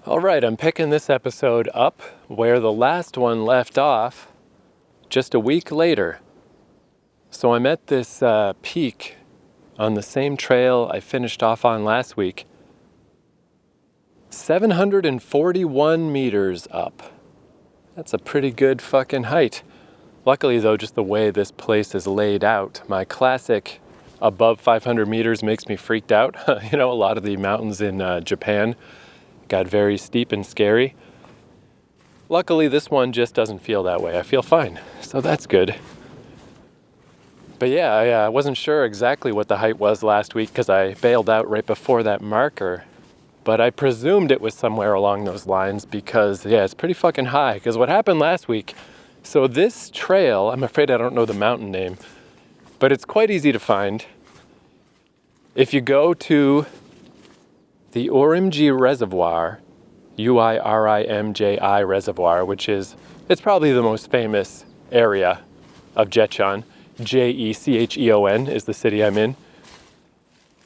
All right, I'm picking this episode up where the last one left off just a week later. So I'm at this peak on the same trail I finished off on last week. 741 meters up. That's a pretty good fucking height. Luckily though, just the way this place is laid out, my classic above 500 meters makes me freaked out. A lot of the mountains in Japan got very steep and scary. Luckily, this one just doesn't feel that way. I feel fine, so that's good. But yeah, I wasn't sure exactly what the height was last week because I bailed out right before that marker. But I presumed it was somewhere along those lines because, it's pretty fucking high. Because what happened last week, so this trail, I'm afraid I don't know the mountain name, but it's quite easy to find. If you go to the Urimji Reservoir, Uirimji Reservoir, it's probably the most famous area of Jecheon. Jecheon is the city I'm in.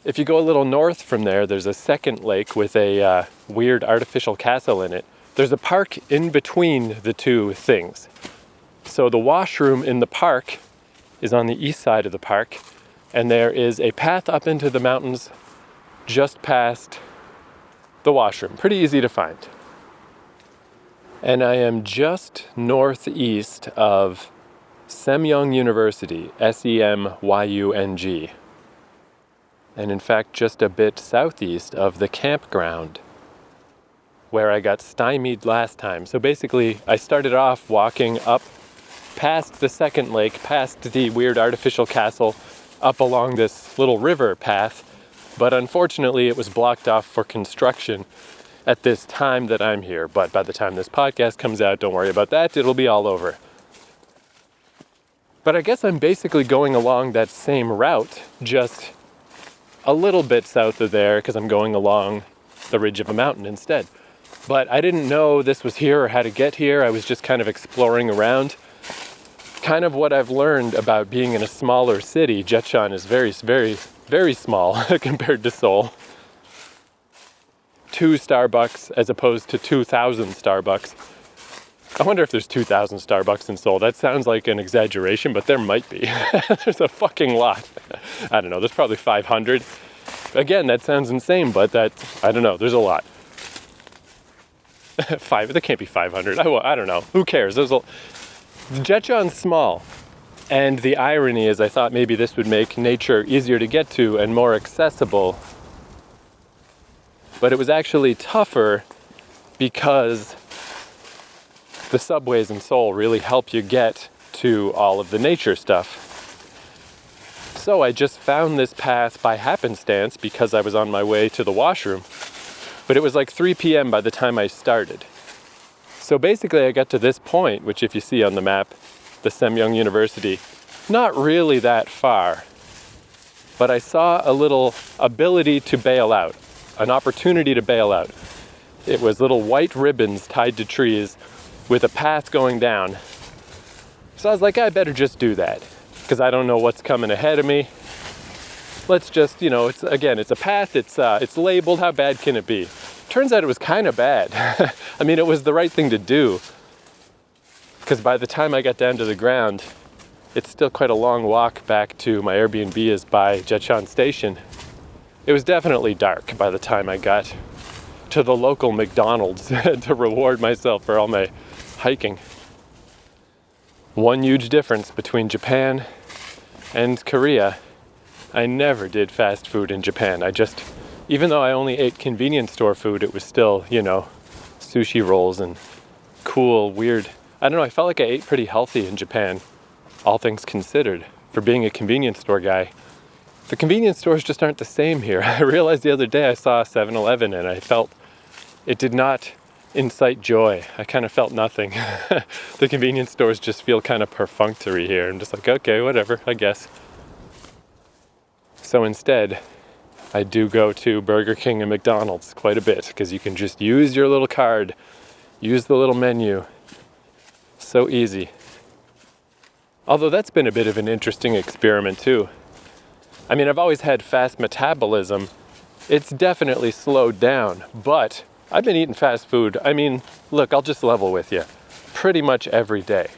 If you go a little north from there, there's a second lake with a weird artificial castle in it. There's a park in between the two things. So the washroom in the park is on the east side of the park, and there is a path up into the mountains just past the washroom. Pretty easy to find. And I am just northeast of Semyung University, Semyung. And in fact, just a bit southeast of the campground where I got stymied last time. So basically, I started off walking up past the second lake, past the weird artificial castle, up along this little river path. But unfortunately, it was blocked off for construction at this time that I'm here. But by the time this podcast comes out, don't worry about that. It'll be all over. But I guess I'm basically going along that same route, just a little bit south of there because I'm going along the ridge of a mountain instead. But I didn't know this was here or how to get here. I was just kind of exploring around. Kind of what I've learned about being in a smaller city. Jecheon is very, very, very small compared to Seoul. 2 Starbucks as opposed to 2,000 Starbucks. I wonder if there's 2,000 Starbucks in Seoul. That sounds like an exaggeration, but there might be. There's a fucking lot. I don't know, there's probably 500. Again, that sounds insane, but I don't know, there's a lot. There can't be 500. I don't know. Who cares? Jecheon's small. And the irony is I thought maybe this would make nature easier to get to and more accessible. But it was actually tougher because the subways in Seoul really help you get to all of the nature stuff. So I just found this path by happenstance because I was on my way to the washroom. But it was like 3 p.m. by the time I started. So basically I got to this point, which if you see on the map, the Semyung University, not really that far. But I saw a little ability to bail out, an opportunity to bail out. It was little white ribbons tied to trees with a path going down. So I was like, I better just do that because I don't know what's coming ahead of me. Let's just, it's a path, it's labeled, how bad can it be? Turns out it was kind of bad. I mean, it was the right thing to do because by the time I got down to the ground, it's still quite a long walk back to my Airbnb is by Jecheon Station. It was definitely dark by the time I got to the local McDonald's to reward myself for all my hiking. One huge difference between Japan and Korea, I never did fast food in Japan. Even though I only ate convenience store food, it was still, sushi rolls and cool, weird. I don't know, I felt like I ate pretty healthy in Japan, all things considered, for being a convenience store guy. The convenience stores just aren't the same here. I realized the other day I saw a 7-Eleven and I felt it did not incite joy. I kind of felt nothing. The convenience stores just feel kind of perfunctory here. I'm just like, okay, whatever, I guess. So instead, I do go to Burger King and McDonald's quite a bit because you can just use your little card, use the little menu. So easy. Although that's been a bit of an interesting experiment too. I've always had fast metabolism. It's definitely slowed down, but I've been eating fast food. I mean, look, I'll just level with you. Pretty much every day.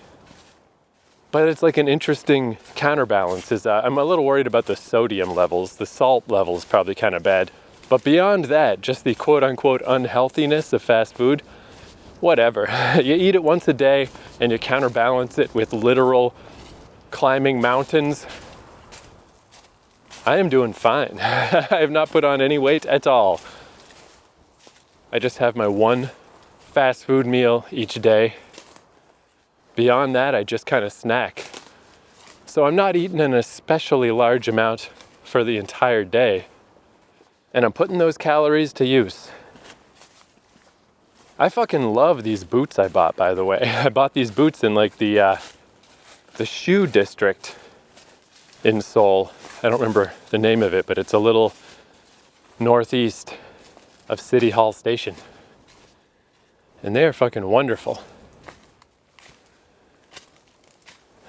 But it's like an interesting counterbalance. I'm a little worried about the sodium levels. The salt levels probably kind of bad. But beyond that, just the quote-unquote unhealthiness of fast food, whatever. You eat it once a day and you counterbalance it with literal climbing mountains. I am doing fine. I have not put on any weight at all. I just have my one fast food meal each day. Beyond that, I just kind of snack. So I'm not eating an especially large amount for the entire day. And I'm putting those calories to use. I fucking love these boots I bought, by the way. I bought these boots in like the shoe district in Seoul. I don't remember the name of it, but it's a little northeast of City Hall Station. And they're fucking wonderful.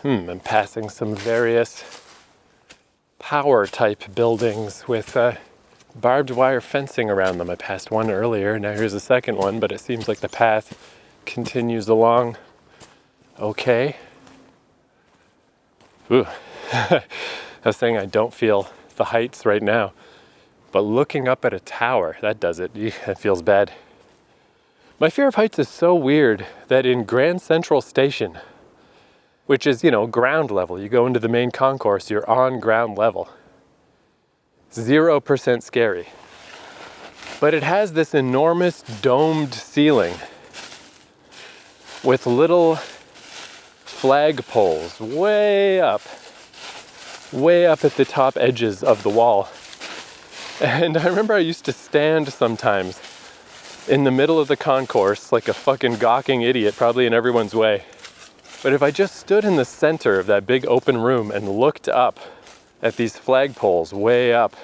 I'm passing some various power type buildings with barbed wire fencing around them. I passed one earlier, now here's a second one, but it seems like the path continues along okay. Ooh. I was saying I don't feel the heights right now, but looking up at a tower, that does it. It feels bad. My fear of heights is so weird that in Grand Central Station, which is, ground level, you go into the main concourse, you're on ground level. 0% scary. But it has this enormous domed ceiling with little flagpoles way up at the top edges of the wall. And I remember I used to stand sometimes in the middle of the concourse like a fucking gawking idiot, probably in everyone's way. But if I just stood in the center of that big open room and looked up at these flagpoles way up,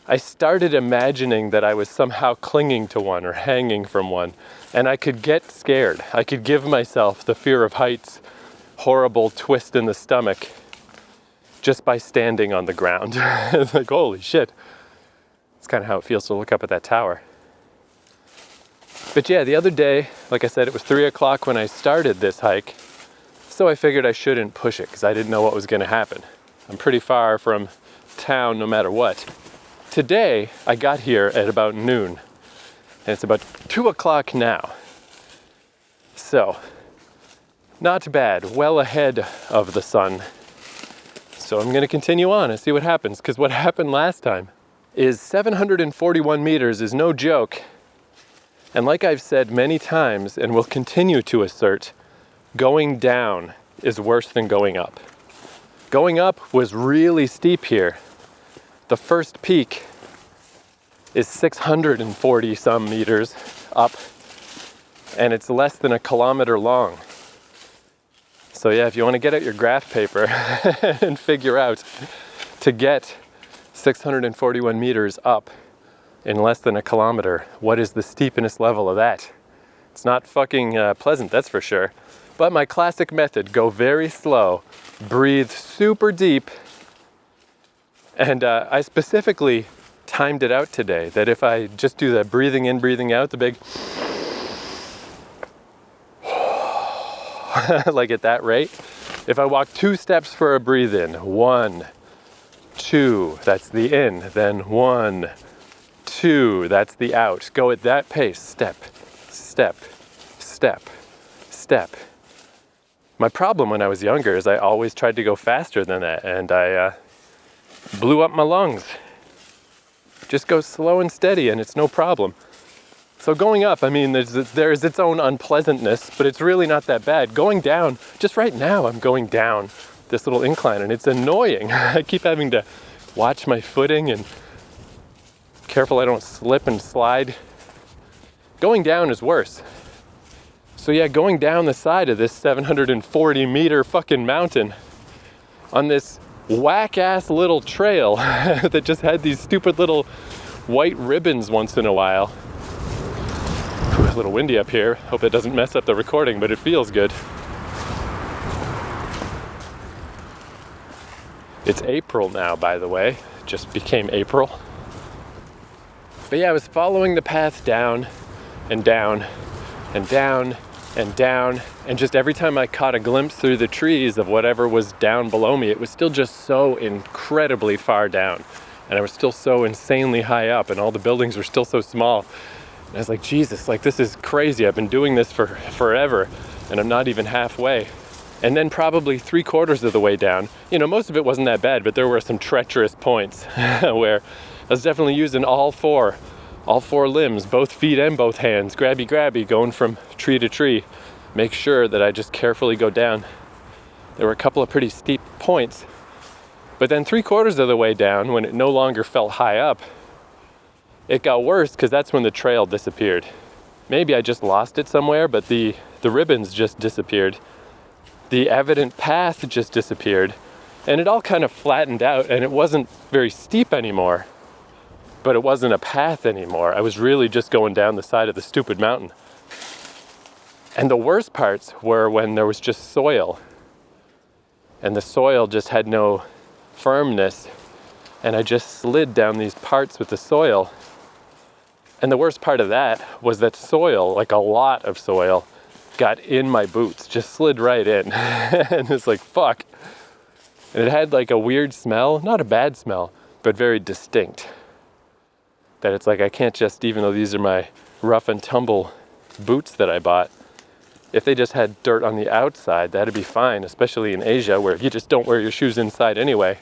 I started imagining that I was somehow clinging to one or hanging from one, and I could get scared. I could give myself the fear of heights, horrible twist in the stomach, just by standing on the ground. It's like, holy shit. It's kind of how it feels to look up at that tower. But yeah, the other day, like I said, it was 3 o'clock when I started this hike, so I figured I shouldn't push it because I didn't know what was going to happen. I'm pretty far from town no matter what. Today, I got here at about noon, and it's about 2 o'clock now. So, not bad, well ahead of the sun. So I'm going to continue on and see what happens, because what happened last time is 741 meters is no joke. And like I've said many times, and will continue to assert, going down is worse than going up. Going up was really steep here. The first peak is 640 some meters up, and it's less than a kilometer long. So yeah, if you want to get out your graph paper and figure out to get 641 meters up in less than a kilometer, what is the steepest level of that? It's not fucking pleasant, that's for sure. But my classic method, go very slow, breathe super deep, and I specifically timed it out today, that if I just do the breathing in, breathing out, the big like at that rate, if I walk 2 steps for a breathe in, 1, 2, that's the in, then 1, 2, that's the out. Go at that pace, step, step, step, step. My problem when I was younger is I always tried to go faster than that, and I blew up my lungs. Just go slow and steady and it's no problem. So going up, I mean, there's its own unpleasantness, but it's really not that bad. Going down, just right now I'm going down this little incline and it's annoying. I keep having to watch my footing and careful I don't slip and slide. Going down is worse. So yeah, going down the side of this 740 meter fucking mountain on this whack-ass little trail that just had these stupid little white ribbons once in a while. Whew, a little windy up here. Hope it doesn't mess up the recording, but it feels good. It's April now, by the way. Just became April. But yeah, I was following the path down and down and down and down, and just every time I caught a glimpse through the trees of whatever was down below me, it was still just so incredibly far down. And I was still so insanely high up, and all the buildings were still so small. And I was like, Jesus, like this is crazy. I've been doing this for forever, and I'm not even halfway. And then probably 3/4 of the way down, most of it wasn't that bad, but there were some treacherous points where I was definitely using all four limbs, both feet and both hands, grabby, going from tree to tree. Make sure that I just carefully go down. There were a couple of pretty steep points, but then 3/4 of the way down, when it no longer felt high up, it got worse because that's when the trail disappeared. Maybe I just lost it somewhere, but the ribbons just disappeared. The evident path just disappeared, and it all kind of flattened out, and it wasn't very steep anymore, but it wasn't a path anymore. I was really just going down the side of the stupid mountain. And the worst parts were when there was just soil, and the soil just had no firmness, and I just slid down these parts with the soil. And the worst part of that was that soil, like a lot of soil, got in my boots, just slid right in. And it's like, fuck. And it had like a weird smell, not a bad smell, but very distinct. That it's like, I can't just, even though these are my rough and tumble boots that I bought, if they just had dirt on the outside, that'd be fine, especially in Asia where you just don't wear your shoes inside anyway.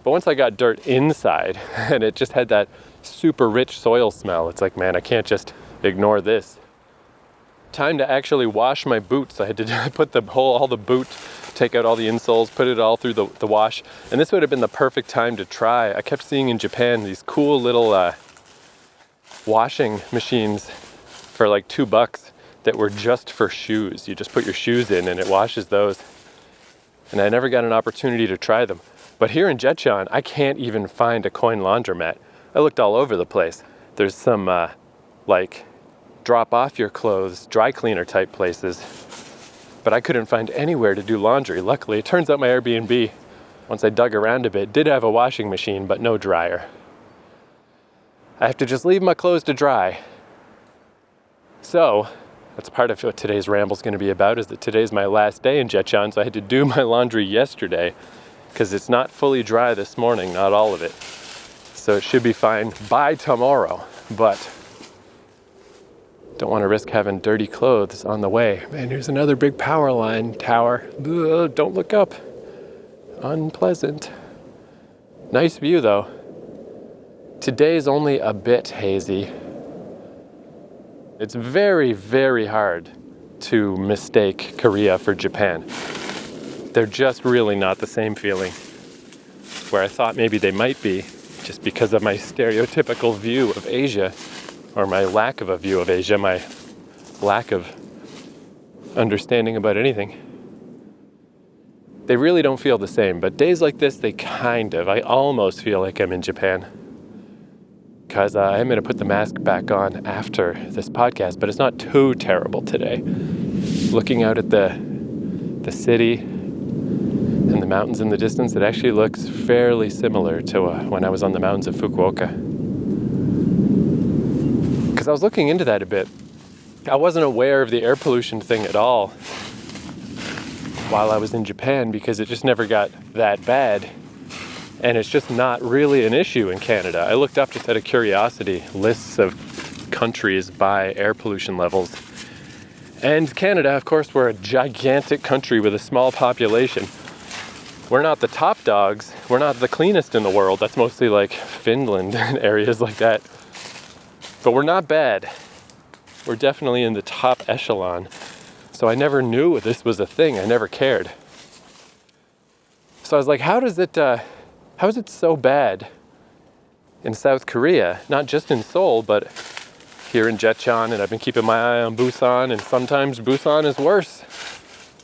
But once I got dirt inside and it just had that super rich soil smell, it's like, man, I can't just ignore this. Time to actually wash my boots. I had to put all the boot, take out all the insoles, put it all through the wash. And this would have been the perfect time to try. I kept seeing in Japan these cool little washing machines for like $2 that were just for shoes. You just put your shoes in and it washes those. And I never got an opportunity to try them. But here in Jecheon, I can't even find a coin laundromat. I looked all over the place. There's some drop off your clothes, dry cleaner type places, but I couldn't find anywhere to do laundry. Luckily, it turns out my Airbnb, once I dug around a bit, did have a washing machine, but no dryer. I have to just leave my clothes to dry. So, that's part of what today's ramble is going to be about, is that today's my last day in Jecheon, so I had to do my laundry yesterday, because it's not fully dry this morning, not all of it. So it should be fine by tomorrow, but don't want to risk having dirty clothes on the way. Man, here's another big power line tower. Ugh, don't look up. Unpleasant. Nice view though. Today's only a bit hazy. It's very, very hard to mistake Korea for Japan. They're just really not the same feeling. Where I thought maybe they might be, just because of my stereotypical view of Asia, or my lack of a view of Asia, my lack of understanding about anything. They really don't feel the same, but days like this, I almost feel like I'm in Japan. Because I'm going to put the mask back on after this podcast, but it's not too terrible today. Looking out at the city and the mountains in the distance, it actually looks fairly similar to when I was on the mountains of Fukuoka. I was looking into that a bit. I wasn't aware of the air pollution thing at all while I was in Japan because it just never got that bad. And it's just not really an issue in Canada. I looked up just out of curiosity lists of countries by air pollution levels. And Canada, of course, we're a gigantic country with a small population. We're not the top dogs. We're not the cleanest in the world. That's mostly like Finland and areas like that. But we're not bad. We're definitely in the top echelon. So I never knew this was a thing. I never cared. So I was like, how is it so bad in South Korea? Not just in Seoul, but here in Jecheon, and I've been keeping my eye on Busan, and sometimes Busan is worse.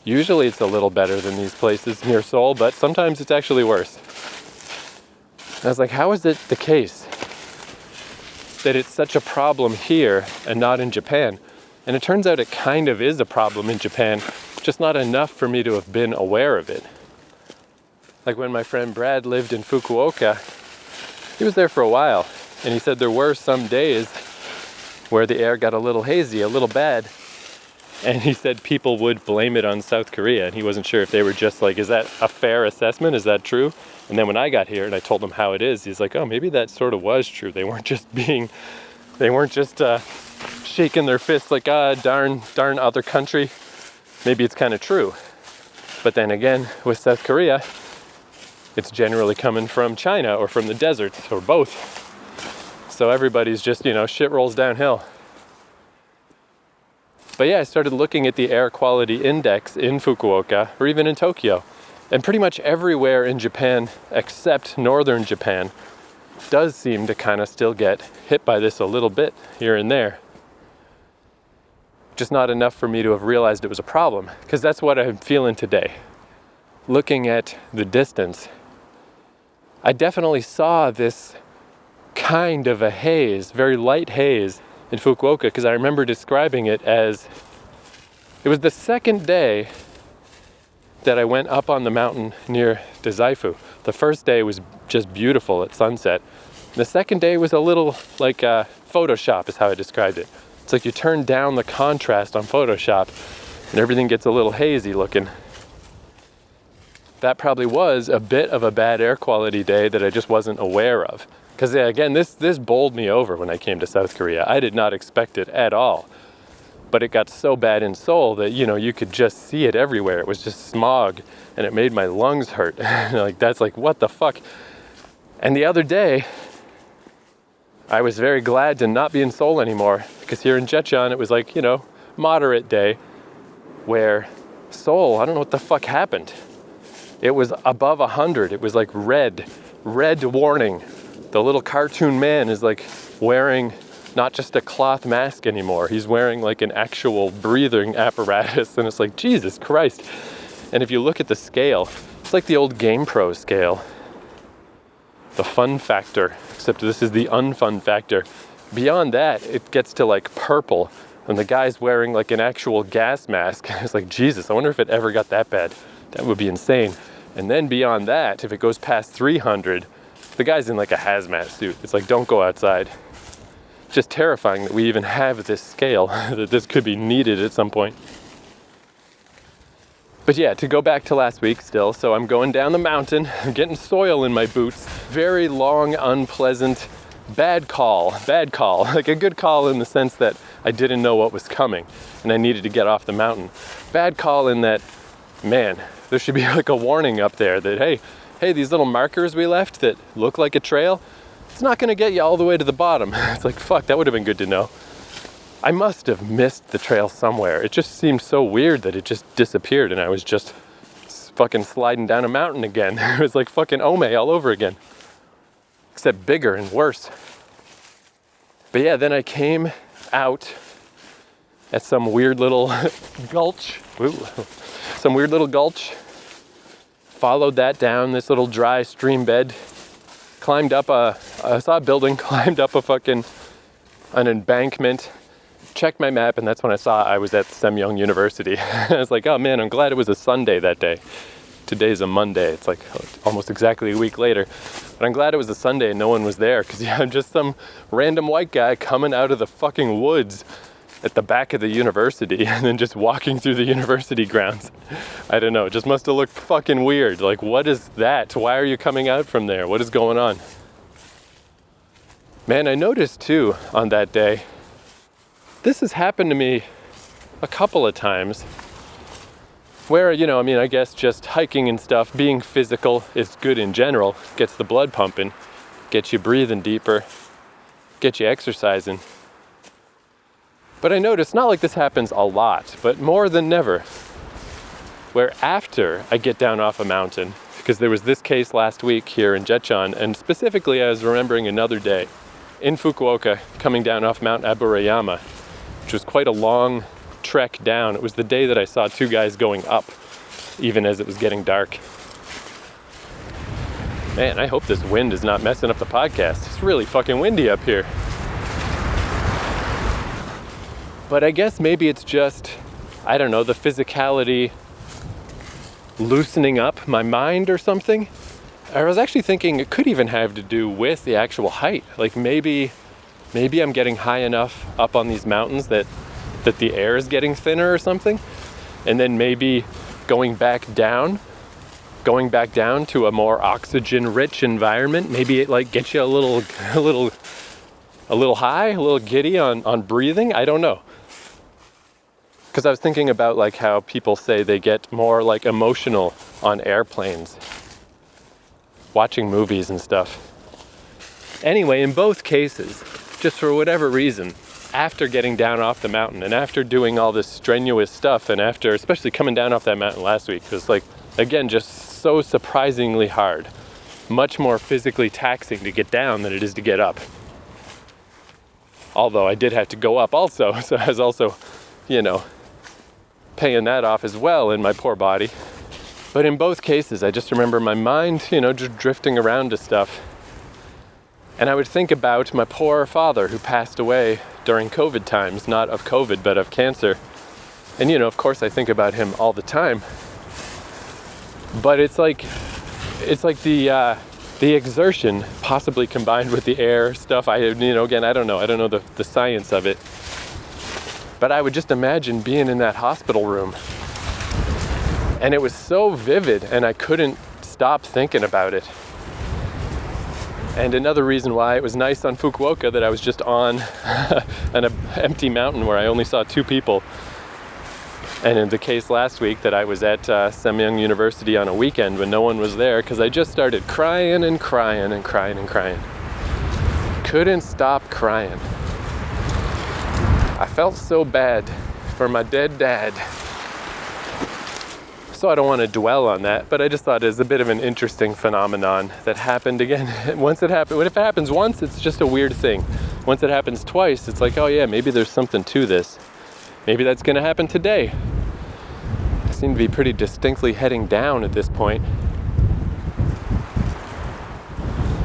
Usually it's a little better than these places near Seoul, but sometimes it's actually worse. And I was like, how is it the case that it's such a problem here and not in Japan? And it turns out it kind of is a problem in Japan, just not enough for me to have been aware of it. Like when my friend Brad lived in Fukuoka, he was there for a while, And he said there were some days where the air got a little hazy, a little bad. And he said people would blame it on South Korea. And he wasn't sure if they were just like, is that a fair assessment? Is that true? And then when I got here and I told him how it is, he's like, oh, maybe that sort of was true. They weren't just shaking their fists like, darn other country. Maybe it's kind of true. But then again, with South Korea, it's generally coming from China or from the deserts or both. So everybody's just, shit rolls downhill. But yeah, I started looking at the air quality index in Fukuoka or even in Tokyo. And pretty much everywhere in Japan, except northern Japan, does seem to kind of still get hit by this a little bit here and there. Just not enough for me to have realized it was a problem, because that's what I'm feeling today. Looking at the distance, I definitely saw this kind of a haze, very light haze in Fukuoka, because I remember describing it as, it was the second day that I went up on the mountain near Dazaifu. The first day was just beautiful at sunset. The second day was a little like Photoshop is how I described it. It's like you turn down the contrast on Photoshop and everything gets a little hazy looking. That probably was a bit of a bad air quality day that I just wasn't aware of. Because again, this bowled me over when I came to South Korea. I did not expect it at all. But it got so bad in Seoul that, you could just see it everywhere. It was just smog and it made my lungs hurt. That's like, what the fuck? And the other day, I was very glad to not be in Seoul anymore, because here in Jecheon, it was like, moderate day, where Seoul, I don't know what the fuck happened. It was above 100. It was like red warning. The little cartoon man is like wearing not just a cloth mask anymore. He's wearing like an actual breathing apparatus, and it's like, Jesus Christ. And if you look at the scale, it's like the old GamePro scale. The fun factor, except this is the unfun factor. Beyond that, it gets to like purple, and the guy's wearing like an actual gas mask. It's like, Jesus, I wonder if it ever got that bad. That would be insane. And then beyond that, if it goes past 300, the guy's in like a hazmat suit. It's like, don't go outside. Just terrifying that we even have this scale, that this could be needed at some point. But yeah, to go back to last week still, so I'm going down the mountain, I'm getting soil in my boots, very long, unpleasant, bad call, like a good call in the sense that I didn't know what was coming and I needed to get off the mountain. Bad call in that, man, there should be like a warning up there that, hey, these little markers we left that look like a trail, it's not gonna get you all the way to the bottom. It's like, fuck, that would have been good to know. I must have missed the trail somewhere. It just seemed so weird that it just disappeared and I was just fucking sliding down a mountain again. It was like fucking Ome all over again. Except bigger and worse. But yeah, then I came out at some weird little gulch. Some weird little gulch. Followed that down this little dry stream bed. Climbed up I saw a building, climbed up an embankment, checked my map, and that's when I saw I was at Semyong University. I was like, oh man, I'm glad it was a Sunday that day. Today's a Monday. It's like almost exactly a week later. But I'm glad it was a Sunday and no one was there, because I'm just some random white guy coming out of the fucking woods at the back of the university and then just walking through the university grounds. I don't know, it just must have looked fucking weird. Like, what is that? Why are you coming out from there? What is going on? Man, I noticed too on that day, this has happened to me a couple of times where, I guess just hiking and stuff, being physical is good in general, gets the blood pumping, gets you breathing deeper, gets you exercising. But I noticed, not like this happens a lot, but more than never, where after I get down off a mountain, because there was this case last week here in Jecheon, and specifically I was remembering another day in Fukuoka coming down off Mount Aburayama, which was quite a long trek down. It was the day that I saw two guys going up, even as it was getting dark. Man, I hope this wind is not messing up the podcast. It's really fucking windy up here. But I guess maybe it's just, I don't know, the physicality loosening up my mind or something. I was actually thinking it could even have to do with the actual height. Like maybe I'm getting high enough up on these mountains that the air is getting thinner or something. And then maybe going back down to a more oxygen-rich environment, maybe it like gets you a little high, a little giddy on breathing. I don't know. Because I was thinking about like how people say they get more like emotional on airplanes, watching movies and stuff. Anyway, in both cases, just for whatever reason, after getting down off the mountain and after doing all this strenuous stuff, and after especially coming down off that mountain last week, it was like, again, just so surprisingly hard. Much more physically taxing to get down than it is to get up. Although I did have to go up also, so I was also, paying that off as well in my poor body. But in both cases, I just remember my mind, just drifting around to stuff. And I would think about my poor father who passed away during COVID times, not of COVID, but of cancer. And, of course I think about him all the time. But it's like the exertion, possibly combined with the air stuff. Again, I don't know the science of it. But I would just imagine being in that hospital room. And it was so vivid, and I couldn't stop thinking about it. And another reason why it was nice on Fukuoka that I was just on an empty mountain where I only saw 2 people. And in the case last week that I was at Jecheon University on a weekend when no one was there, because I just started crying and crying and crying and crying. Couldn't stop crying. I felt so bad for my dead dad. So I don't want to dwell on that, but I just thought it was a bit of an interesting phenomenon that happened again. If it happens once, it's just a weird thing. Once it happens twice, it's like, oh yeah, maybe there's something to this. Maybe that's going to happen today. I seem to be pretty distinctly heading down at this point.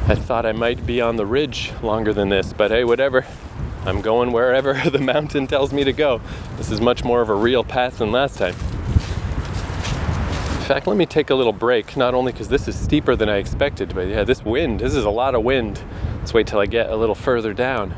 I thought I might be on the ridge longer than this, but hey, whatever. I'm going wherever the mountain tells me to go. This is much more of a real path than last time. In fact, let me take a little break, not only because this is steeper than I expected, but yeah, this is a lot of wind. Let's wait till I get a little further down.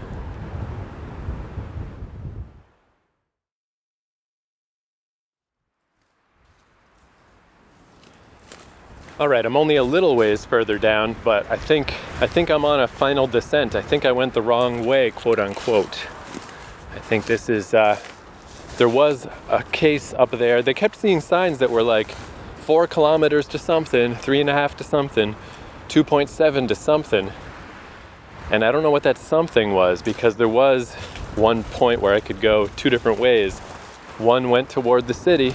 All right, I'm only a little ways further down, but I think I'm on a final descent. I think I went the wrong way, quote unquote. I think this is, there was a case up there. They kept seeing signs that were like 4 kilometers to something, 3.5 to something, 2.7 to something. And I don't know what that something was, because there was one point where I could go 2 different ways. One went toward the city,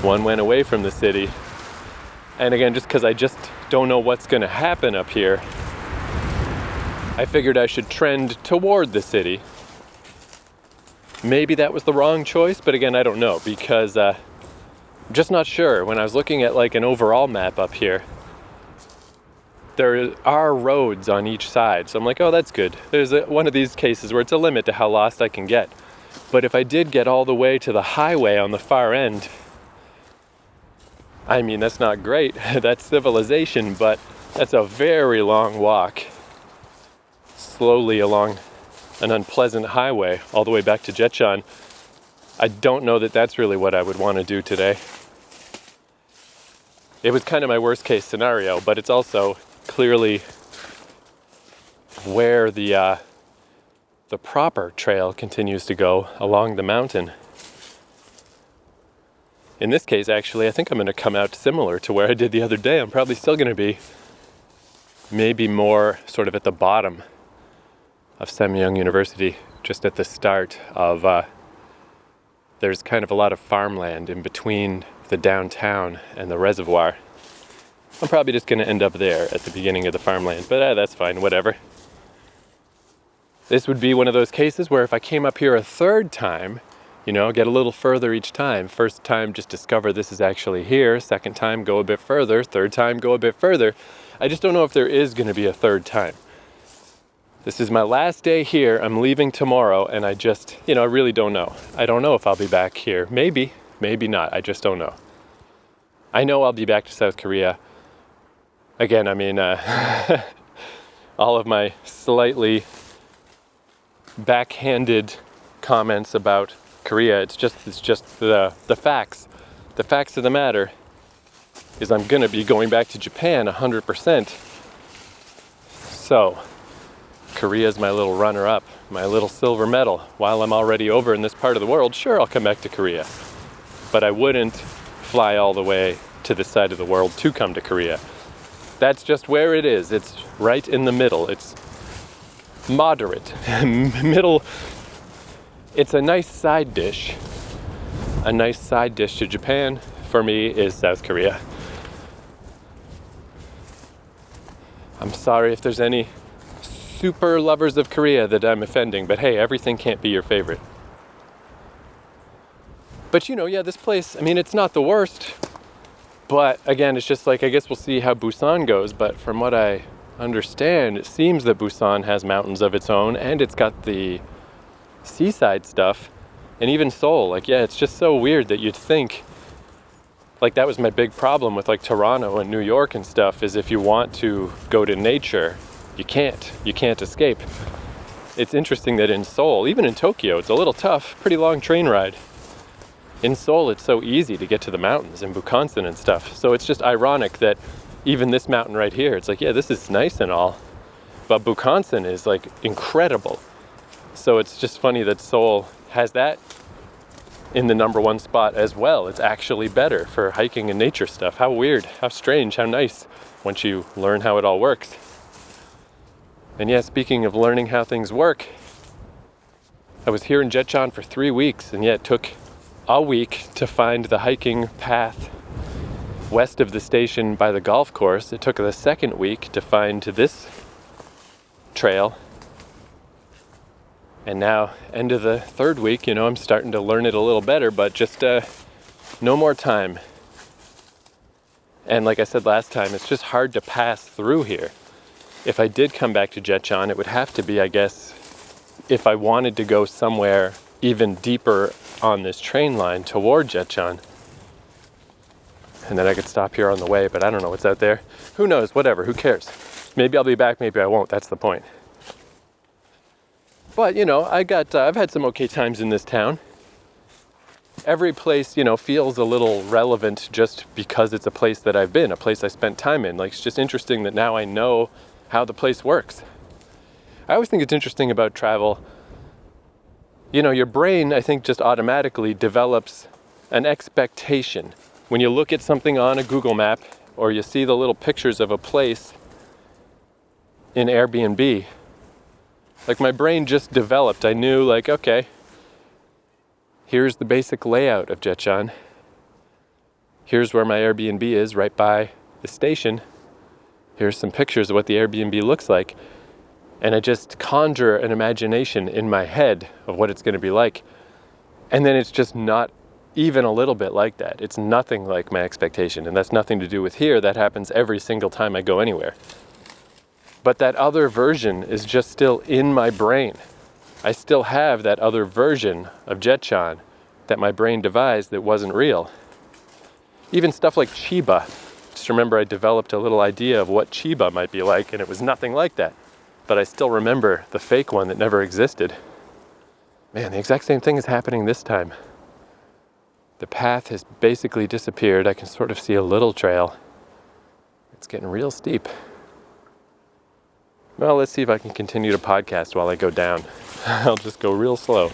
one went away from the city. And again, just because I just don't know what's going to happen up here, I figured I should trend toward the city. Maybe that was the wrong choice, but again, I don't know, because I'm just not sure. When I was looking at like an overall map up here, there are roads on each side. So I'm like, oh, that's good. There's one of these cases where it's a limit to how lost I can get. But if I did get all the way to the highway on the far end, I mean, that's not great. That's civilization, but that's a very long walk. Slowly along an unpleasant highway all the way back to Jecheon. I don't know that that's really what I would want to do today. It was kind of my worst case scenario, but it's also clearly where the proper trail continues to go along the mountain. In this case, actually, I think I'm going to come out similar to where I did the other day. I'm probably still going to be maybe more sort of at the bottom of Jecheon University, just at the start of, there's kind of a lot of farmland in between the downtown and the reservoir. I'm probably just going to end up there at the beginning of the farmland, but that's fine, whatever. This would be one of those cases where if I came up here a third time, get a little further each time. First time, just discover this is actually here. Second time, go a bit further. Third time, go a bit further. I just don't know if there is going to be a third time. This is my last day here. I'm leaving tomorrow, and I just, I really don't know. I don't know if I'll be back here. Maybe not. I just don't know. I know I'll be back to South Korea. again, I mean, all of my slightly backhanded comments about Korea, it's just the facts. The facts of the matter is I'm gonna be going back to Japan 100%. So, Korea's my little runner-up, my little silver medal. While I'm already over in this part of the world, sure, I'll come back to Korea. But I wouldn't fly all the way to this side of the world to come to Korea. That's just where it is. It's right in the middle. It's moderate. Middle. It's a nice side dish. A nice side dish to Japan, for me, is South Korea. I'm sorry if there's any super lovers of Korea that I'm offending, but hey, everything can't be your favorite. But yeah, this place, I mean, it's not the worst, but again, it's just like, I guess we'll see how Busan goes, but from what I understand, it seems that Busan has mountains of its own, and it's got the seaside stuff, and even Seoul, like, yeah, it's just so weird that you'd think, like, that was my big problem with, like, Toronto and New York and stuff, is if you want to go to nature, you can't escape. It's interesting that in Seoul, even in Tokyo, it's a little tough, pretty long train ride. In Seoul, it's so easy to get to the mountains in Bukhansan and stuff. So it's just ironic that even this mountain right here, it's like, yeah, this is nice and all, but Bukhansan is like incredible. So it's just funny that Seoul has that in the number one spot as well. It's actually better for hiking and nature stuff. How weird, how strange, how nice once you learn how it all works. And yeah, speaking of learning how things work, I was here in Jecheon for 3 weeks, and yeah, it took a week to find the hiking path west of the station by the golf course. It took the second week to find this trail. And now, end of the third week, I'm starting to learn it a little better, but just no more time. And like I said last time, it's just hard to pass through here. If I did come back to Jecheon, it would have to be, I guess, if I wanted to go somewhere even deeper on this train line toward Jecheon. And then I could stop here on the way, but I don't know what's out there. Who knows? Whatever. Who cares? Maybe I'll be back, maybe I won't. That's the point. But, I've had some okay times in this town. Every place, feels a little relevant just because it's a place that I've been, a place I spent time in. Like, it's just interesting that now I know how the place works. I always think it's interesting about travel. Your brain, I think, just automatically develops an expectation. When you look at something on a Google map, or you see the little pictures of a place in Airbnb, like my brain just developed. I knew, like, okay, here's the basic layout of Jecheon. Here's where my Airbnb is, right by the station. Here's some pictures of what the Airbnb looks like. And I just conjure an imagination in my head of what it's going to be like. And then it's just not even a little bit like that. It's nothing like my expectation. And that's nothing to do with here. That happens every single time I go anywhere. But that other version is just still in my brain. I still have that other version of Jecheon that my brain devised that wasn't real. Even stuff like Chiba. Just remember I developed a little idea of what Chiba might be like, and it was nothing like that. But I still remember the fake one that never existed. Man, the exact same thing is happening this time. The path has basically disappeared. I can sort of see a little trail. It's getting real steep. Well, let's see if I can continue to podcast while I go down. I'll just go real slow.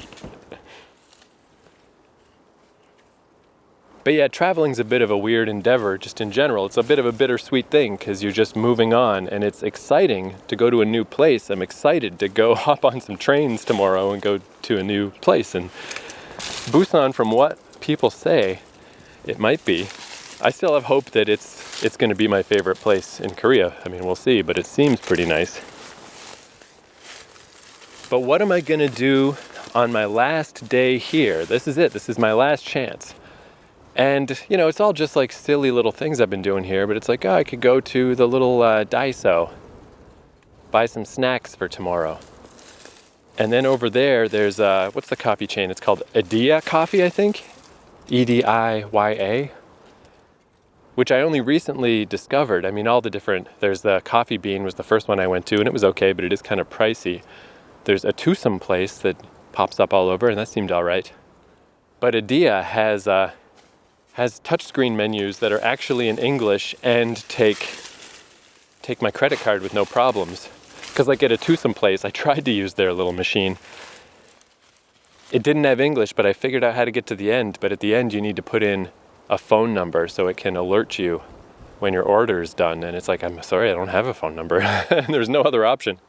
But yeah, traveling's a bit of a weird endeavor just in general. It's a bit of a bittersweet thing because you're just moving on, and it's exciting to go to a new place. I'm excited to go hop on some trains tomorrow and go to a new place. And Busan, from what people say, it might be. I still have hope that it's going to be my favorite place in Korea. I mean, we'll see, but it seems pretty nice. But what am I going to do on my last day here? This is it. This is my last chance. And, it's all just like silly little things I've been doing here, but it's like, I could go to the little Daiso, buy some snacks for tomorrow. And then over there, there's, what's the coffee chain? It's called Ediya Coffee, I think. Ediya, which I only recently discovered. I mean, there's the Coffee Bean was the first one I went to, and it was okay, but it is kind of pricey. There's a Twosome place that pops up all over, and that seemed all right. But Adia has touchscreen menus that are actually in English and take my credit card with no problems. Because like at a Twosome place, I tried to use their little machine. It didn't have English, but I figured out how to get to the end. But at the end, you need to put in a phone number so it can alert you when your order is done. And it's like, I'm sorry, I don't have a phone number. There's no other option.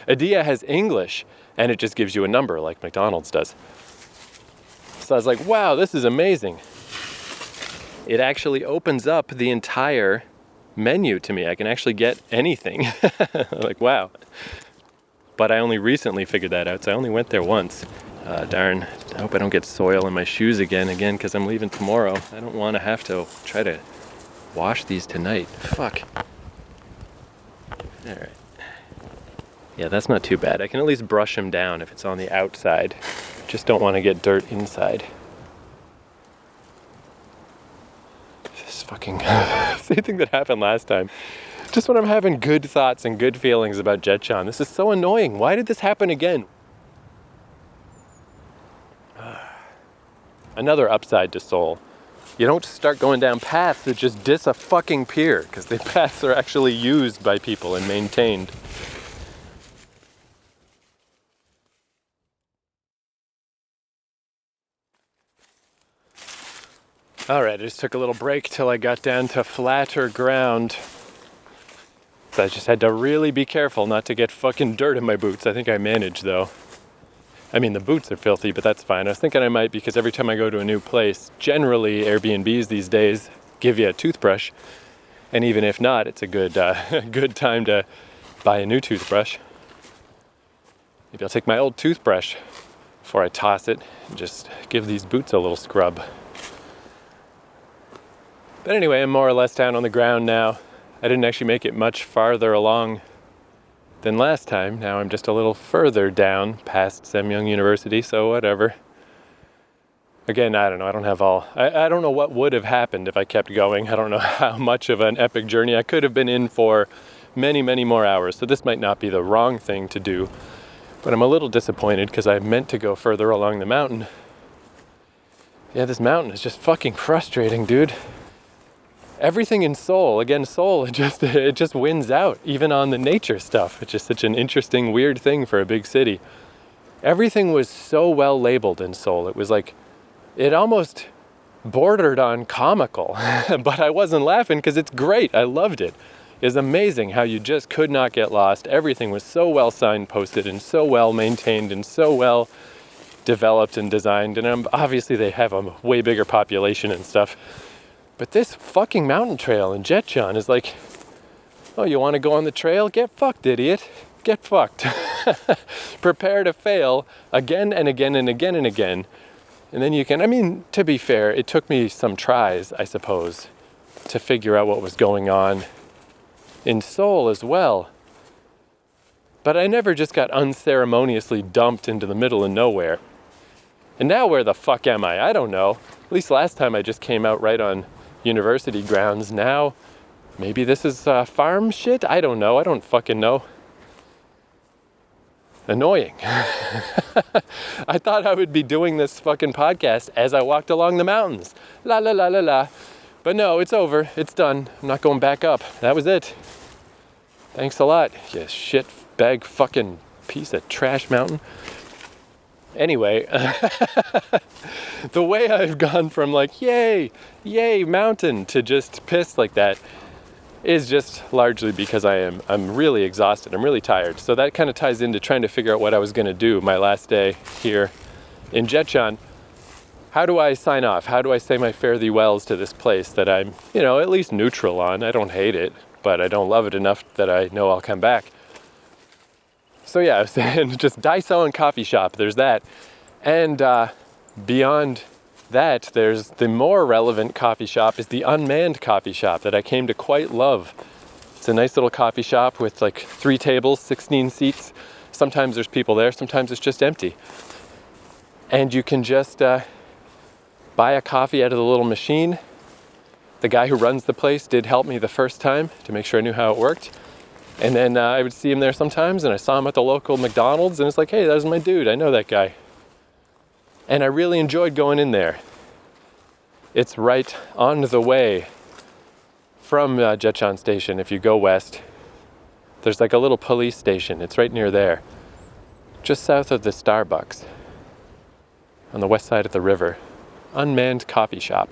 Adia has English, and it just gives you a number like McDonald's does. So I was like, wow, this is amazing. It actually opens up the entire menu to me. I can actually get anything. Like, wow. But I only recently figured that out, so I only went there once. Darn, I hope I don't get soil in my shoes again, because I'm leaving tomorrow. I don't want to have to try to wash these tonight. Fuck. Alright. Yeah, that's not too bad. I can at least brush them down if it's on the outside. Just don't want to get dirt inside. This fucking same thing that happened last time. Just when I'm having good thoughts and good feelings about Jecheon. This is so annoying. Why did this happen again? Another upside to Seoul. You don't start going down paths that just diss a fucking pier, because the paths are actually used by people and maintained. Alright, I just took a little break till I got down to flatter ground. So I just had to really be careful not to get fucking dirt in my boots. I think I managed though. I mean, the boots are filthy, but that's fine. I was thinking I might, because every time I go to a new place, generally Airbnbs these days give you a toothbrush. And even if not, it's a good good time to buy a new toothbrush. Maybe I'll take my old toothbrush before I toss it and just give these boots a little scrub. But anyway, I'm more or less down on the ground now. I didn't actually make it much farther along than last time. Now I'm just a little further down past Jecheon University, so whatever. Again, I don't know. I don't know what would have happened if I kept going. I don't know how much of an epic journey. I could have been in for many, many more hours. So this might not be the wrong thing to do. But I'm a little disappointed because I meant to go further along the mountain. Yeah, this mountain is just fucking frustrating, dude. Everything in Seoul, it just wins out, even on the nature stuff. It's just such an interesting, weird thing for a big city. Everything was so well labeled in Seoul. It was like, it almost bordered on comical, but I wasn't laughing because it's great. I loved it. It's amazing how you just could not get lost. Everything was so well signposted and so well maintained and so well developed and designed. And obviously they have a way bigger population and stuff. But this fucking mountain trail in Jecheon is like, oh, you want to go on the trail? Get fucked, idiot. Get fucked. Prepare to fail again and again and again and again. And then you can, I mean, to be fair, it took me some tries, I suppose, to figure out what was going on in Seoul as well. But I never just got unceremoniously dumped into the middle of nowhere. And now where the fuck am I? I don't know. At least last time I just came out right on university grounds. Now, maybe this is farm shit? I don't know. I don't fucking know. Annoying. I thought I would be doing this fucking podcast as I walked along the mountains. La la la la la. But no, it's over. It's done. I'm not going back up. That was it. Thanks a lot, you shit bag fucking piece of trash mountain. Anyway, the way I've gone from like, yay, mountain, to just pissed like that is just largely because I'm really exhausted. I'm really tired. So that kind of ties into trying to figure out what I was going to do my last day here in Jecheon. How do I sign off? How do I say my fare thee wells to this place that I'm, at least neutral on? I don't hate it, but I don't love it enough that I know I'll come back. So yeah, I was saying just Daiso and coffee shop, there's that. And beyond that, there's the more relevant coffee shop is the unmanned coffee shop that I came to quite love. It's a nice little coffee shop with like 3 tables, 16 seats. Sometimes there's people there, sometimes it's just empty. And you can just buy a coffee out of the little machine. The guy who runs the place did help me the first time to make sure I knew how it worked. And then I would see him there sometimes, and I saw him at the local McDonald's, and it's like, hey, that was my dude. I know that guy. And I really enjoyed going in there. It's right on the way from Jecheon Station. If you go west, there's like a little police station. It's right near there, just south of the Starbucks, on the west side of the river. Unmanned coffee shop,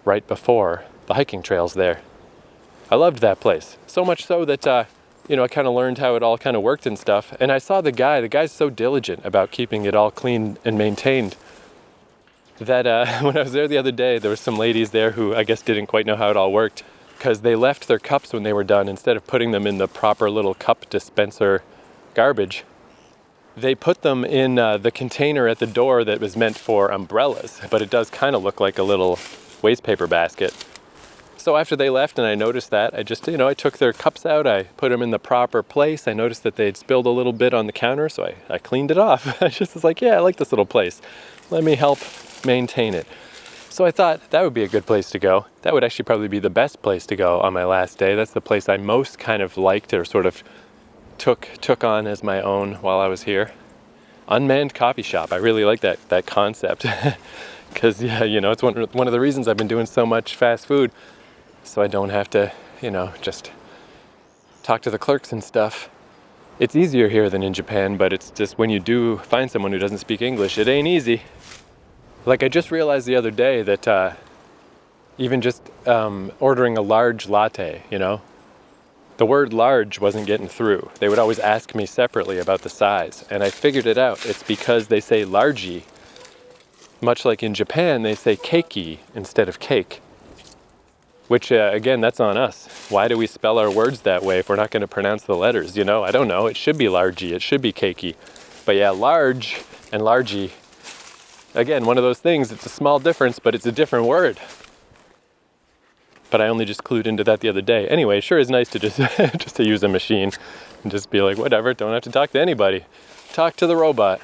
right before the hiking trails there. I loved that place, so much so that, I kind of learned how it all kind of worked and stuff. And I saw the guy's so diligent about keeping it all clean and maintained that when I was there the other day, there were some ladies there who I guess didn't quite know how it all worked, because they left their cups when they were done. Instead of putting them in the proper little cup dispenser garbage, they put them in the container at the door that was meant for umbrellas, but it does kind of look like a little waste paper basket. So after they left and I noticed that, I just, I took their cups out, I put them in the proper place. I noticed that they'd spilled a little bit on the counter, so I cleaned it off. I just was like, yeah, I like this little place. Let me help maintain it. So I thought that would be a good place to go. That would actually probably be the best place to go on my last day. That's the place I most kind of liked, or sort of took on as my own while I was here. Unmanned coffee shop. I really like that concept. Because, it's one of the reasons I've been doing so much fast food. So I don't have to, just talk to the clerks and stuff. It's easier here than in Japan, but it's just when you do find someone who doesn't speak English, it ain't easy. Like I just realized the other day that even just ordering a large latte, the word large wasn't getting through. They would always ask me separately about the size, and I figured it out. It's because they say largie. Much like in Japan, they say keiki instead of cake. Which, again, that's on us. Why do we spell our words that way if we're not going to pronounce the letters? I don't know. It should be largie. It should be keiki. But yeah, large and largie, again, one of those things. It's a small difference, but it's a different word. But I only just clued into that the other day. Anyway, it sure is nice to just to use a machine and just be like, whatever, don't have to talk to anybody. Talk to the robot.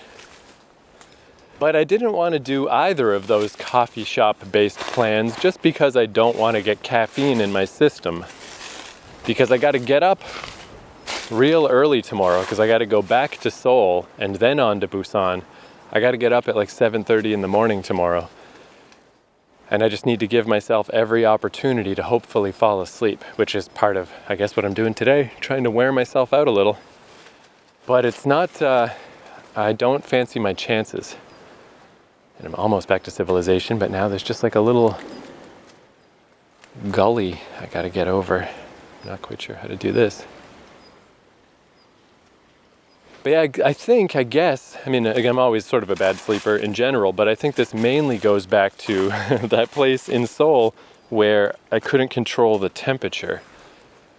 But I didn't want to do either of those coffee shop-based plans just because I don't want to get caffeine in my system. Because I got to get up real early tomorrow, because I got to go back to Seoul and then on to Busan. I got to get up at like 7:30 in the morning tomorrow. And I just need to give myself every opportunity to hopefully fall asleep, which is part of, I guess, what I'm doing today, trying to wear myself out a little. But it's not, I don't fancy my chances. And I'm almost back to civilization, but now there's just like a little gully I gotta get over. I'm not quite sure how to do this. But yeah, I guess, again, I'm always sort of a bad sleeper in general, but I think this mainly goes back to that place in Seoul where I couldn't control the temperature.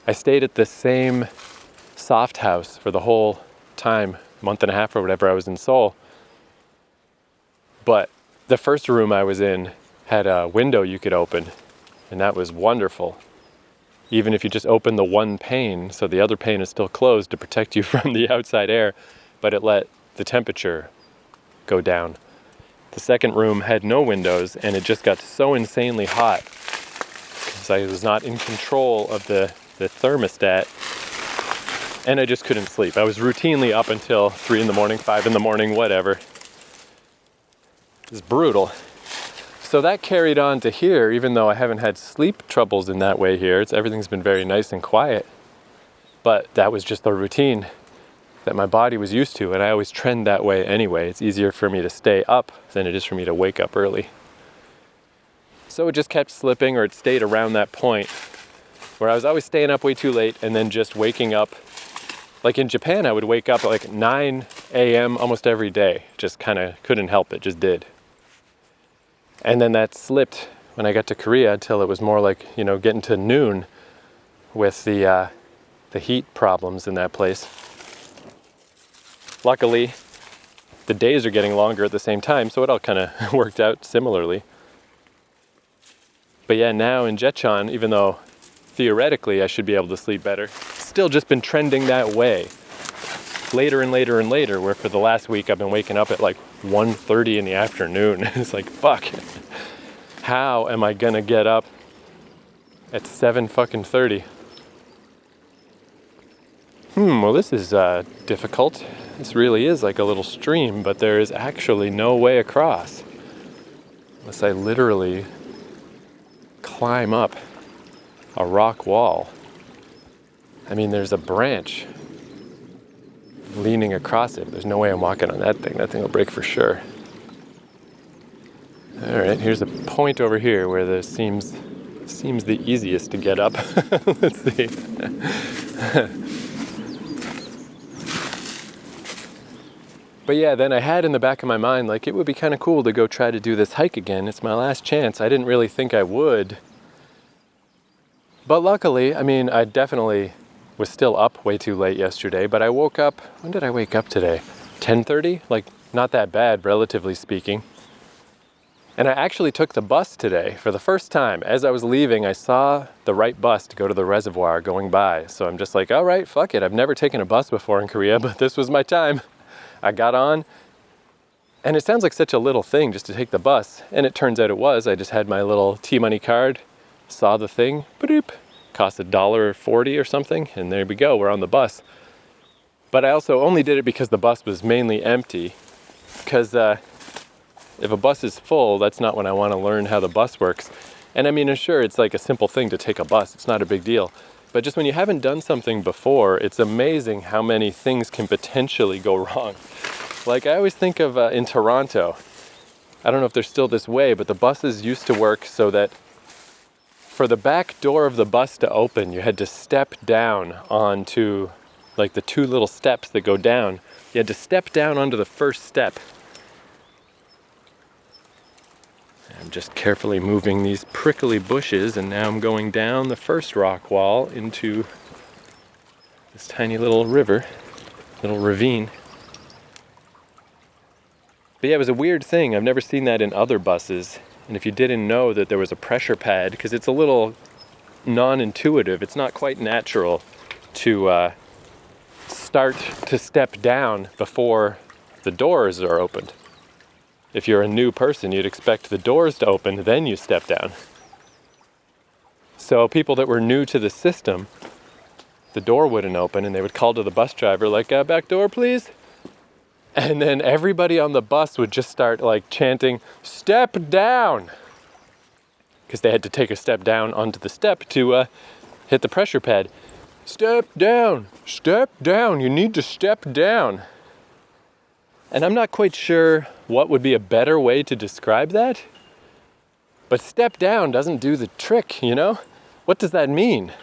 I stayed at the same soft house for the whole time, month and a half or whatever I was in Seoul. But the first room I was in had a window you could open, and that was wonderful. Even if you just open the one pane, so the other pane is still closed to protect you from the outside air, but it let the temperature go down. The second room had no windows, and it just got so insanely hot because I was not in control of the thermostat, and I just couldn't sleep. I was routinely up until 3 in the morning, 5 in the morning, whatever. It's brutal. So that carried on to here, even though I haven't had sleep troubles in that way here. Everything's been very nice and quiet. But that was just the routine that my body was used to, and I always trend that way anyway. It's easier for me to stay up than it is for me to wake up early. So it just kept slipping, or it stayed around that point where I was always staying up way too late and then just waking up. Like in Japan, I would wake up at like 9 a.m. almost every day. Just kind of couldn't help it, just did. And then that slipped when I got to Korea until it was more like, getting to noon with the heat problems in that place. Luckily, the days are getting longer at the same time, so it all kind of worked out similarly. But yeah, now in Jecheon, even though theoretically I should be able to sleep better, still just been trending that way. Later and later and later, where for the last week I've been waking up at like 1:30 in the afternoon. It's like, fuck, how am I gonna get up at 7:30. Well, this is difficult. This really is like a little stream, but there is actually no way across. Unless I literally climb up a rock wall. I mean, there's a branch leaning across it. There's no way I'm walking on that thing. That thing will break for sure. All right, here's a point over here where there seems the easiest to get up. Let's see. But yeah, then I had in the back of my mind, like, it would be kind of cool to go try to do this hike again. It's my last chance. I didn't really think I would. But luckily, I mean, I definitely was still up way too late yesterday, but I woke up, when did I wake up today? 10:30? Like, not that bad, relatively speaking. And I actually took the bus today for the first time. As I was leaving, I saw the right bus to go to the reservoir going by. So I'm just like, all right, fuck it. I've never taken a bus before in Korea, but this was my time. I got on, and it sounds like such a little thing just to take the bus, and it turns out it was. I just had my little T-Money card, saw the thing, boop, cost $1.40 or something, and there we go, we're on the bus. But I also only did it because the bus was mainly empty, because if a bus is full, that's not when I want to learn how the bus works. And I mean, sure, it's like a simple thing to take a bus, it's not a big deal. But just when you haven't done something before, it's amazing how many things can potentially go wrong. Like I always think of in Toronto, I don't know if they're still this way, but the buses used to work so that for the back door of the bus to open, you had to step down onto like the two little steps that go down. You had to step down onto the first step. I'm just carefully moving these prickly bushes, and now I'm going down the first rock wall into this tiny little river, little ravine. But yeah, it was a weird thing. I've never seen that in other buses. And if you didn't know that there was a pressure pad, because it's a little non-intuitive, it's not quite natural to start to step down before the doors are opened. If you're a new person, you'd expect the doors to open, then you step down. So people that were new to the system, the door wouldn't open, and they would call to the bus driver, like, back door, please. And then everybody on the bus would just start like chanting, step down. Because they had to take a step down onto the step to hit the pressure pad. Step down, you need to step down. And I'm not quite sure what would be a better way to describe that. But step down doesn't do the trick, you know? What does that mean?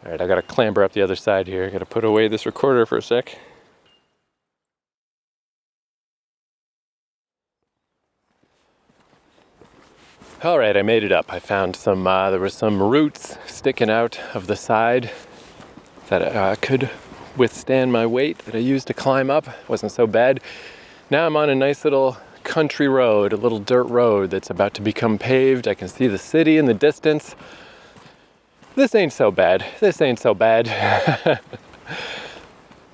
All right, I gotta clamber up the other side here. I gotta put away this recorder for a sec. All right, I made it up. I found some, there were some roots sticking out of the side that could withstand my weight that I used to climb up. It wasn't so bad. Now I'm on a nice little country road, a little dirt road that's about to become paved. I can see the city in the distance. This ain't so bad.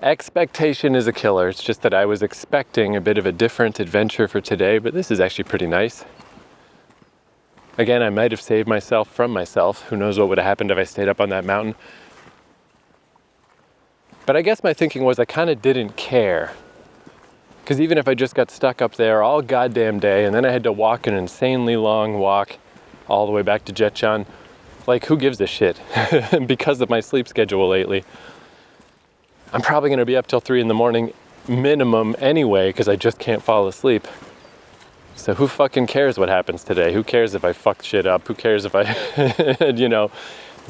Expectation is a killer. It's just that I was expecting a bit of a different adventure for today, but this is actually pretty nice. Again, I might have saved myself from myself. Who knows what would have happened if I stayed up on that mountain. But I guess my thinking was I kind of didn't care. Because even if I just got stuck up there all goddamn day, and then I had to walk an insanely long walk all the way back to Jecheon, like, who gives a shit? Because of my sleep schedule lately. I'm probably going to be up till 3 a.m. minimum anyway, because I just can't fall asleep. So who fucking cares what happens today? Who cares if I fuck shit up? Who cares if I, you know,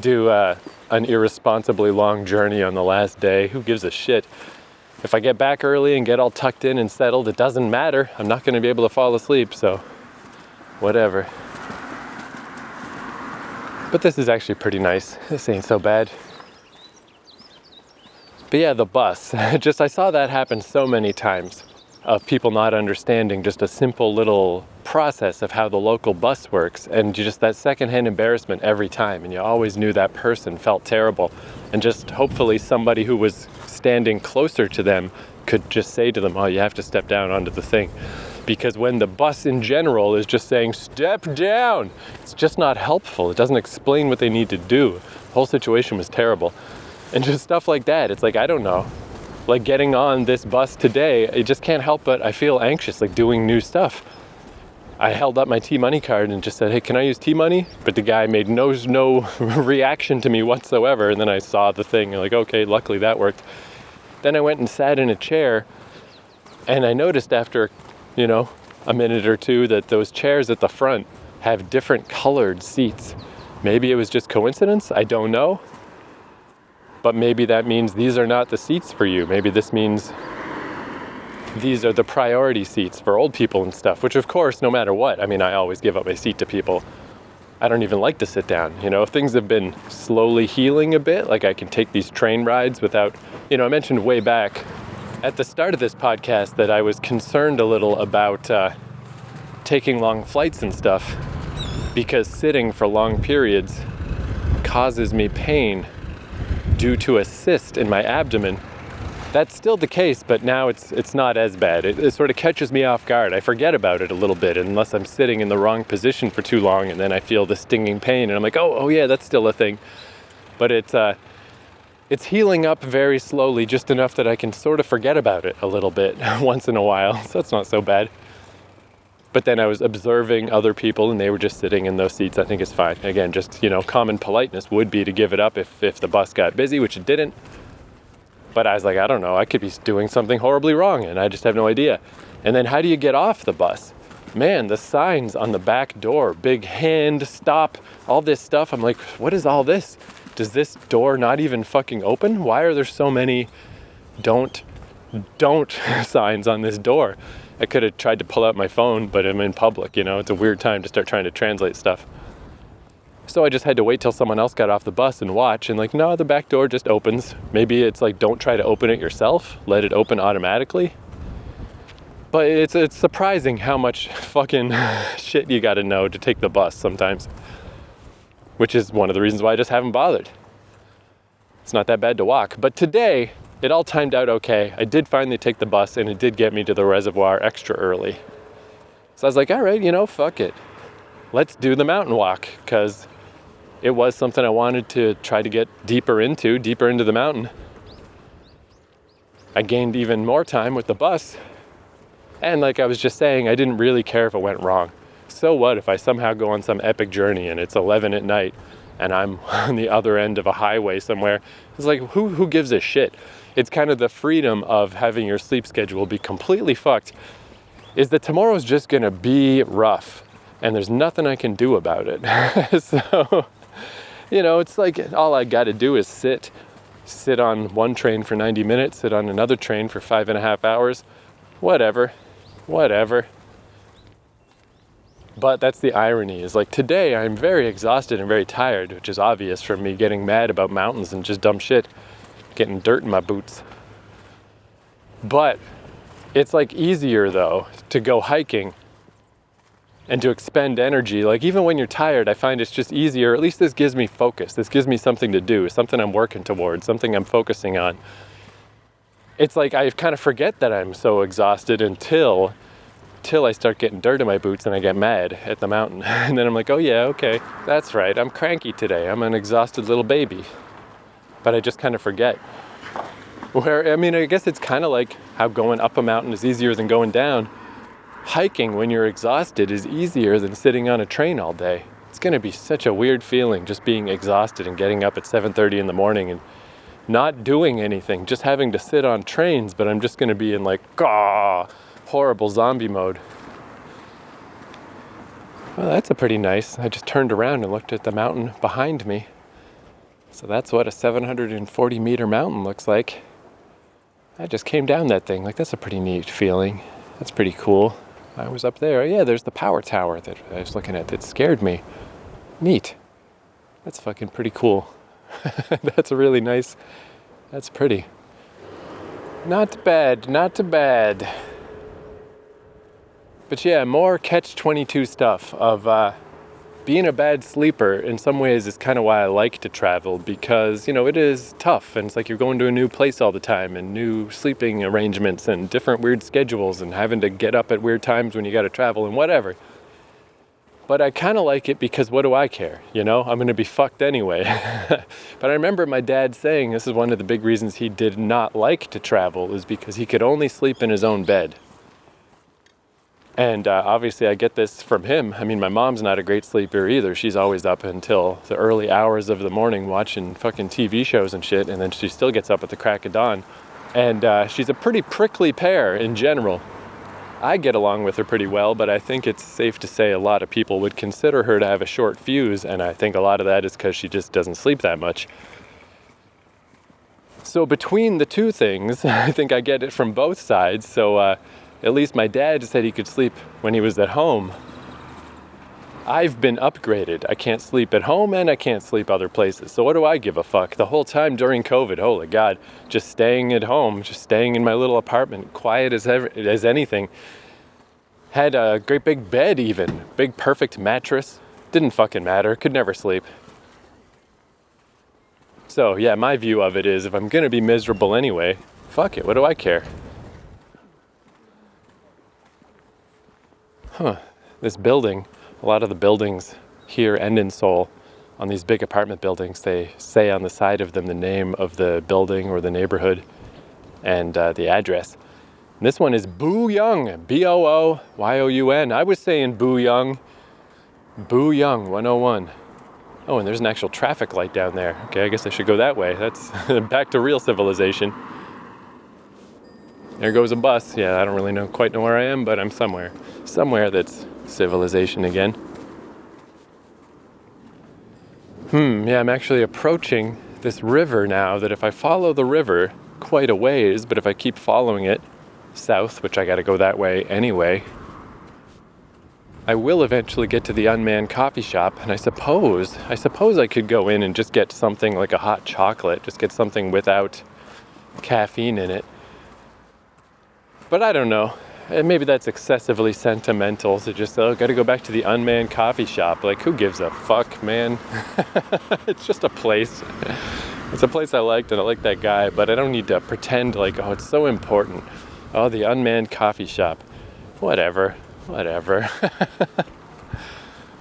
do an irresponsibly long journey on the last day? Who gives a shit? If I get back early and get all tucked in and settled, it doesn't matter. I'm not going to be able to fall asleep, so whatever. But this is actually pretty nice. This ain't so bad. But yeah, the bus. I saw that happen so many times, of people not understanding just a simple little process of how the local bus works, and just that secondhand embarrassment every time, and you always knew that person felt terrible, and just hopefully somebody who was standing closer to them could just say to them, oh, you have to step down onto the thing. Because when the bus in general is just saying, step down, it's just not helpful. It doesn't explain what they need to do. The whole situation was terrible. And just stuff like that. It's like, I don't know. Like getting on this bus today, I just can't help but I feel anxious, like doing new stuff. I held up my T-Money card and just said, hey, can I use T-Money? But the guy made no reaction to me whatsoever. And then I saw the thing and like, okay, luckily that worked. Then I went and sat in a chair and I noticed after, a minute or two that those chairs at the front have different colored seats. Maybe it was just coincidence. I don't know. But maybe that means these are not the seats for you. Maybe this means these are the priority seats for old people and stuff, which of course, no matter what, I always give up my seat to people. I don't even like to sit down. If things have been slowly healing a bit, like I can take these train rides without, I mentioned way back at the start of this podcast that I was concerned a little about taking long flights and stuff because sitting for long periods causes me pain due to a cyst in my abdomen. That's still the case, but now it's not as bad. It sort of catches me off guard. I forget about it a little bit unless I'm sitting in the wrong position for too long, and then I feel the stinging pain, and I'm like, oh yeah, that's still a thing. But it's healing up very slowly, just enough that I can sort of forget about it a little bit once in a while, so it's not so bad. But then I was observing other people and they were just sitting in those seats. I think it's fine. Again, just, common politeness would be to give it up if the bus got busy, which it didn't. But I was like, I don't know, I could be doing something horribly wrong and I just have no idea. And then how do you get off the bus? Man, the signs on the back door, big hand, stop, all this stuff. I'm like, what is all this? Does this door not even fucking open? Why are there so many don't signs on this door? I could have tried to pull out my phone, but I'm in public, it's a weird time to start trying to translate stuff. So I just had to wait till someone else got off the bus and watch, and like, no, the back door just opens. Maybe it's like, don't try to open it yourself, let it open automatically. But it's surprising how much fucking shit you gotta know to take the bus sometimes. Which is one of the reasons why I just haven't bothered. It's not that bad to walk. But today, it all timed out okay. I did finally take the bus and it did get me to the reservoir extra early. So I was like, all right, fuck it. Let's do the mountain walk, because it was something I wanted to try to get deeper into the mountain. I gained even more time with the bus. And like I was just saying, I didn't really care if it went wrong. So what if I somehow go on some epic journey and it's 11 at night and I'm on the other end of a highway somewhere? It's like, who gives a shit? It's kind of the freedom of having your sleep schedule be completely fucked, is that tomorrow's just gonna be rough and there's nothing I can do about it. So, it's like all I gotta do is sit on one train for 90 minutes, sit on another train for 5.5 hours, whatever. But that's the irony, is like today I'm very exhausted and very tired, which is obvious from me getting mad about mountains and just dumb shit, getting dirt in my boots. But it's like easier though to go hiking and to expend energy. Like even when you're tired, I find it's just easier. At least this gives me focus. This gives me something to do, something I'm working towards, something I'm focusing on. It's like I kind of forget that I'm so exhausted until I start getting dirt in my boots and I get mad at the mountain. And then I'm like, oh yeah, okay, that's right. I'm cranky today. I'm an exhausted little baby. But I just kind of forget. I guess it's kind of like how going up a mountain is easier than going down. Hiking when you're exhausted is easier than sitting on a train all day. It's going to be such a weird feeling just being exhausted and getting up at 7:30 in the morning and not doing anything, just having to sit on trains, but I'm just going to be in like, horrible zombie mode. Well, that's a pretty nice. I just turned around and looked at the mountain behind me. So that's what a 740 meter mountain looks like. I just came down that thing. Like, that's a pretty neat feeling. That's pretty cool. I was up there. Yeah, there's the power tower that I was looking at that scared me. Neat. That's fucking pretty cool. That's a really nice. That's pretty. Not bad. But yeah, more catch-22 stuff of being a bad sleeper in some ways is kind of why I like to travel, because, it is tough, and it's like you're going to a new place all the time and new sleeping arrangements and different weird schedules and having to get up at weird times when you got to travel and whatever. But I kind of like it because what do I care? I'm going to be fucked anyway. But I remember my dad saying this is one of the big reasons he did not like to travel, is because he could only sleep in his own bed. And obviously I get this from him. I mean, my mom's not a great sleeper either. She's always up until the early hours of the morning watching fucking TV shows and shit, and then she still gets up at the crack of dawn. And she's a pretty prickly pear in general. I get along with her pretty well, but I think it's safe to say a lot of people would consider her to have a short fuse, and I think a lot of that is because she just doesn't sleep that much. So between the two things, I think I get it from both sides. So at least my dad said he could sleep when he was at home. I've been upgraded. I can't sleep at home and I can't sleep other places. So what do I give a fuck? The whole time during COVID, holy God, just staying at home, just staying in my little apartment, quiet as anything. Had a great big bed even, big perfect mattress. Didn't fucking matter, could never sleep. So yeah, my view of it is if I'm gonna be miserable anyway, fuck it, what do I care? This building, a lot of the buildings here and in Seoul, on these big apartment buildings, they say on the side of them the name of the building or the neighborhood and the address. And this one is Booyoung, Booyoun. I was saying Booyoung 101. Oh, and there's an actual traffic light down there. Okay, I guess I should go that way. That's back to real civilization. There goes a bus. Yeah, I don't really quite know where I am, but I'm somewhere that's civilization again. Yeah, I'm actually approaching this river now that if I follow the river quite a ways, but if I keep following it south, which I gotta go that way anyway, I will eventually get to the unmanned coffee shop, and I suppose I could go in and just get something like a hot chocolate, just get something without caffeine in it. But I don't know. Maybe that's excessively sentimental to just, gotta go back to the unmanned coffee shop. Like, who gives a fuck, man? It's just a place. It's a place I liked, and I like that guy, but I don't need to pretend like, it's so important. Oh, the unmanned coffee shop. Whatever.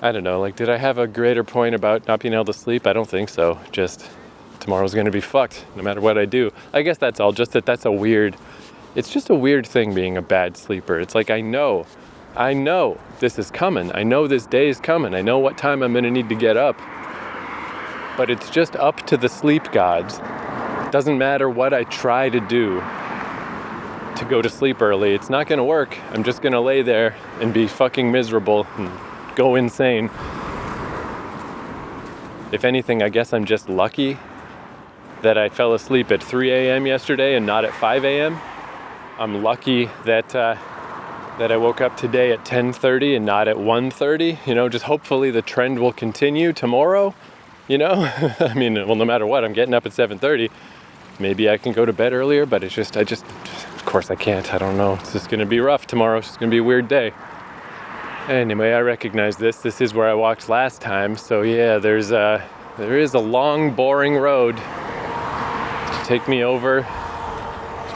I don't know, like, did I have a greater point about not being able to sleep? I don't think so. Just, tomorrow's gonna be fucked, no matter what I do. I guess that's all, just that's a weird... It's just a weird thing being a bad sleeper. It's like, I know this is coming. I know this day is coming. I know what time I'm going to need to get up. But it's just up to the sleep gods. It doesn't matter what I try to do to go to sleep early. It's not going to work. I'm just going to lay there and be fucking miserable and go insane. If anything, I guess I'm just lucky that I fell asleep at 3 a.m. yesterday and not at 5 a.m. I'm lucky that I woke up today at 10:30 and not at 1:30. Just hopefully the trend will continue tomorrow. I mean, well, no matter what, I'm getting up at 7:30. Maybe I can go to bed earlier, but I just, of course I can't. I don't know. It's just going to be rough tomorrow. It's just going to be a weird day. Anyway, I recognize this. This is where I walked last time. So yeah, there is a long, boring road to take me over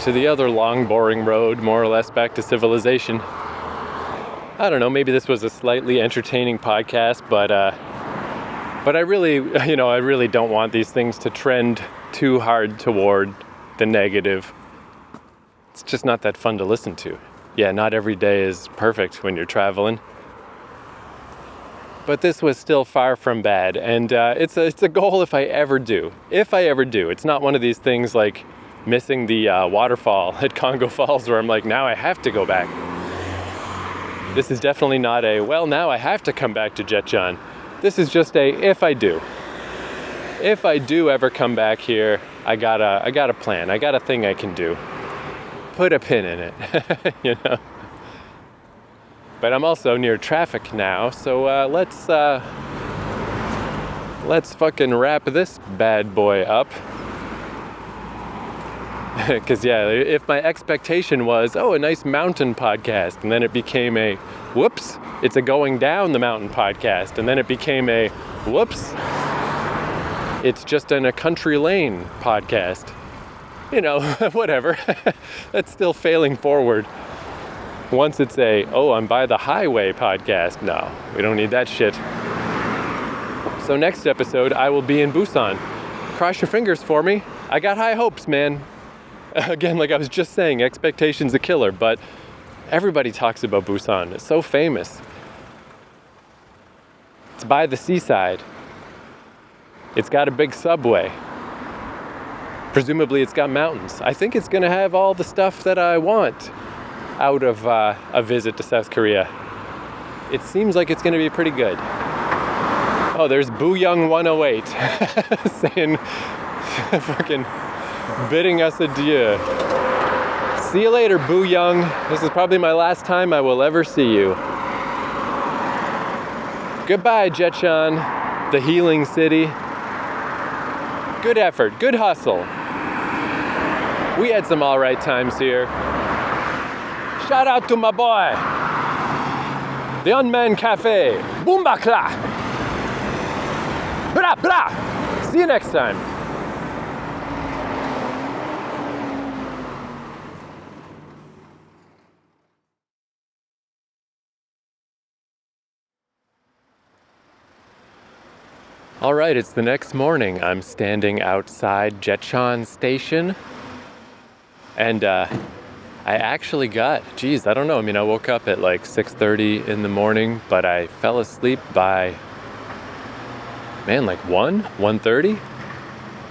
to the other long, boring road, more or less back to civilization. I don't know, maybe this was a slightly entertaining podcast, but I really don't want these things to trend too hard toward the negative. It's just not that fun to listen to. Yeah, not every day is perfect when you're traveling. But this was still far from bad, and it's a goal if I ever do. It's not one of these things like missing the waterfall at Congo Falls where I'm like, now I have to go back. This is definitely not now I have to come back to Jecheon. This is just if I do. If I do ever come back here, I got a plan. I got a thing I can do. Put a pin in it, But I'm also near traffic now, so let's fucking wrap this bad boy up. Because, yeah, if my expectation was, a nice mountain podcast, and then it became a, whoops, it's a going down the mountain podcast, and then it became a, whoops, it's just in a country lane podcast. Whatever. That's still failing forward. Once it's I'm by the highway podcast. No, we don't need that shit. So next episode, I will be in Busan. Cross your fingers for me. I got high hopes, man. Again, like I was just saying, expectations a killer, but everybody talks about Busan. It's so famous. It's by the seaside. It's got a big subway. Presumably it's got mountains. I think it's going to have all the stuff that I want out of a visit to South Korea. It seems like it's going to be pretty good. Oh, there's Booyoung 108 saying, fucking bidding us adieu. See you later, Booyoung. This is probably my last time I will ever see you. Goodbye, Jecheon, the healing city. Good effort, good hustle. We had some all right times here. Shout out to my boy, the Unman Cafe. Boombakla. Bra bra. See you next time. All right, it's the next morning. I'm standing outside Jecheon Station, and I actually got, I don't know. I woke up at like 6:30 in the morning, but I fell asleep by, like 1:30,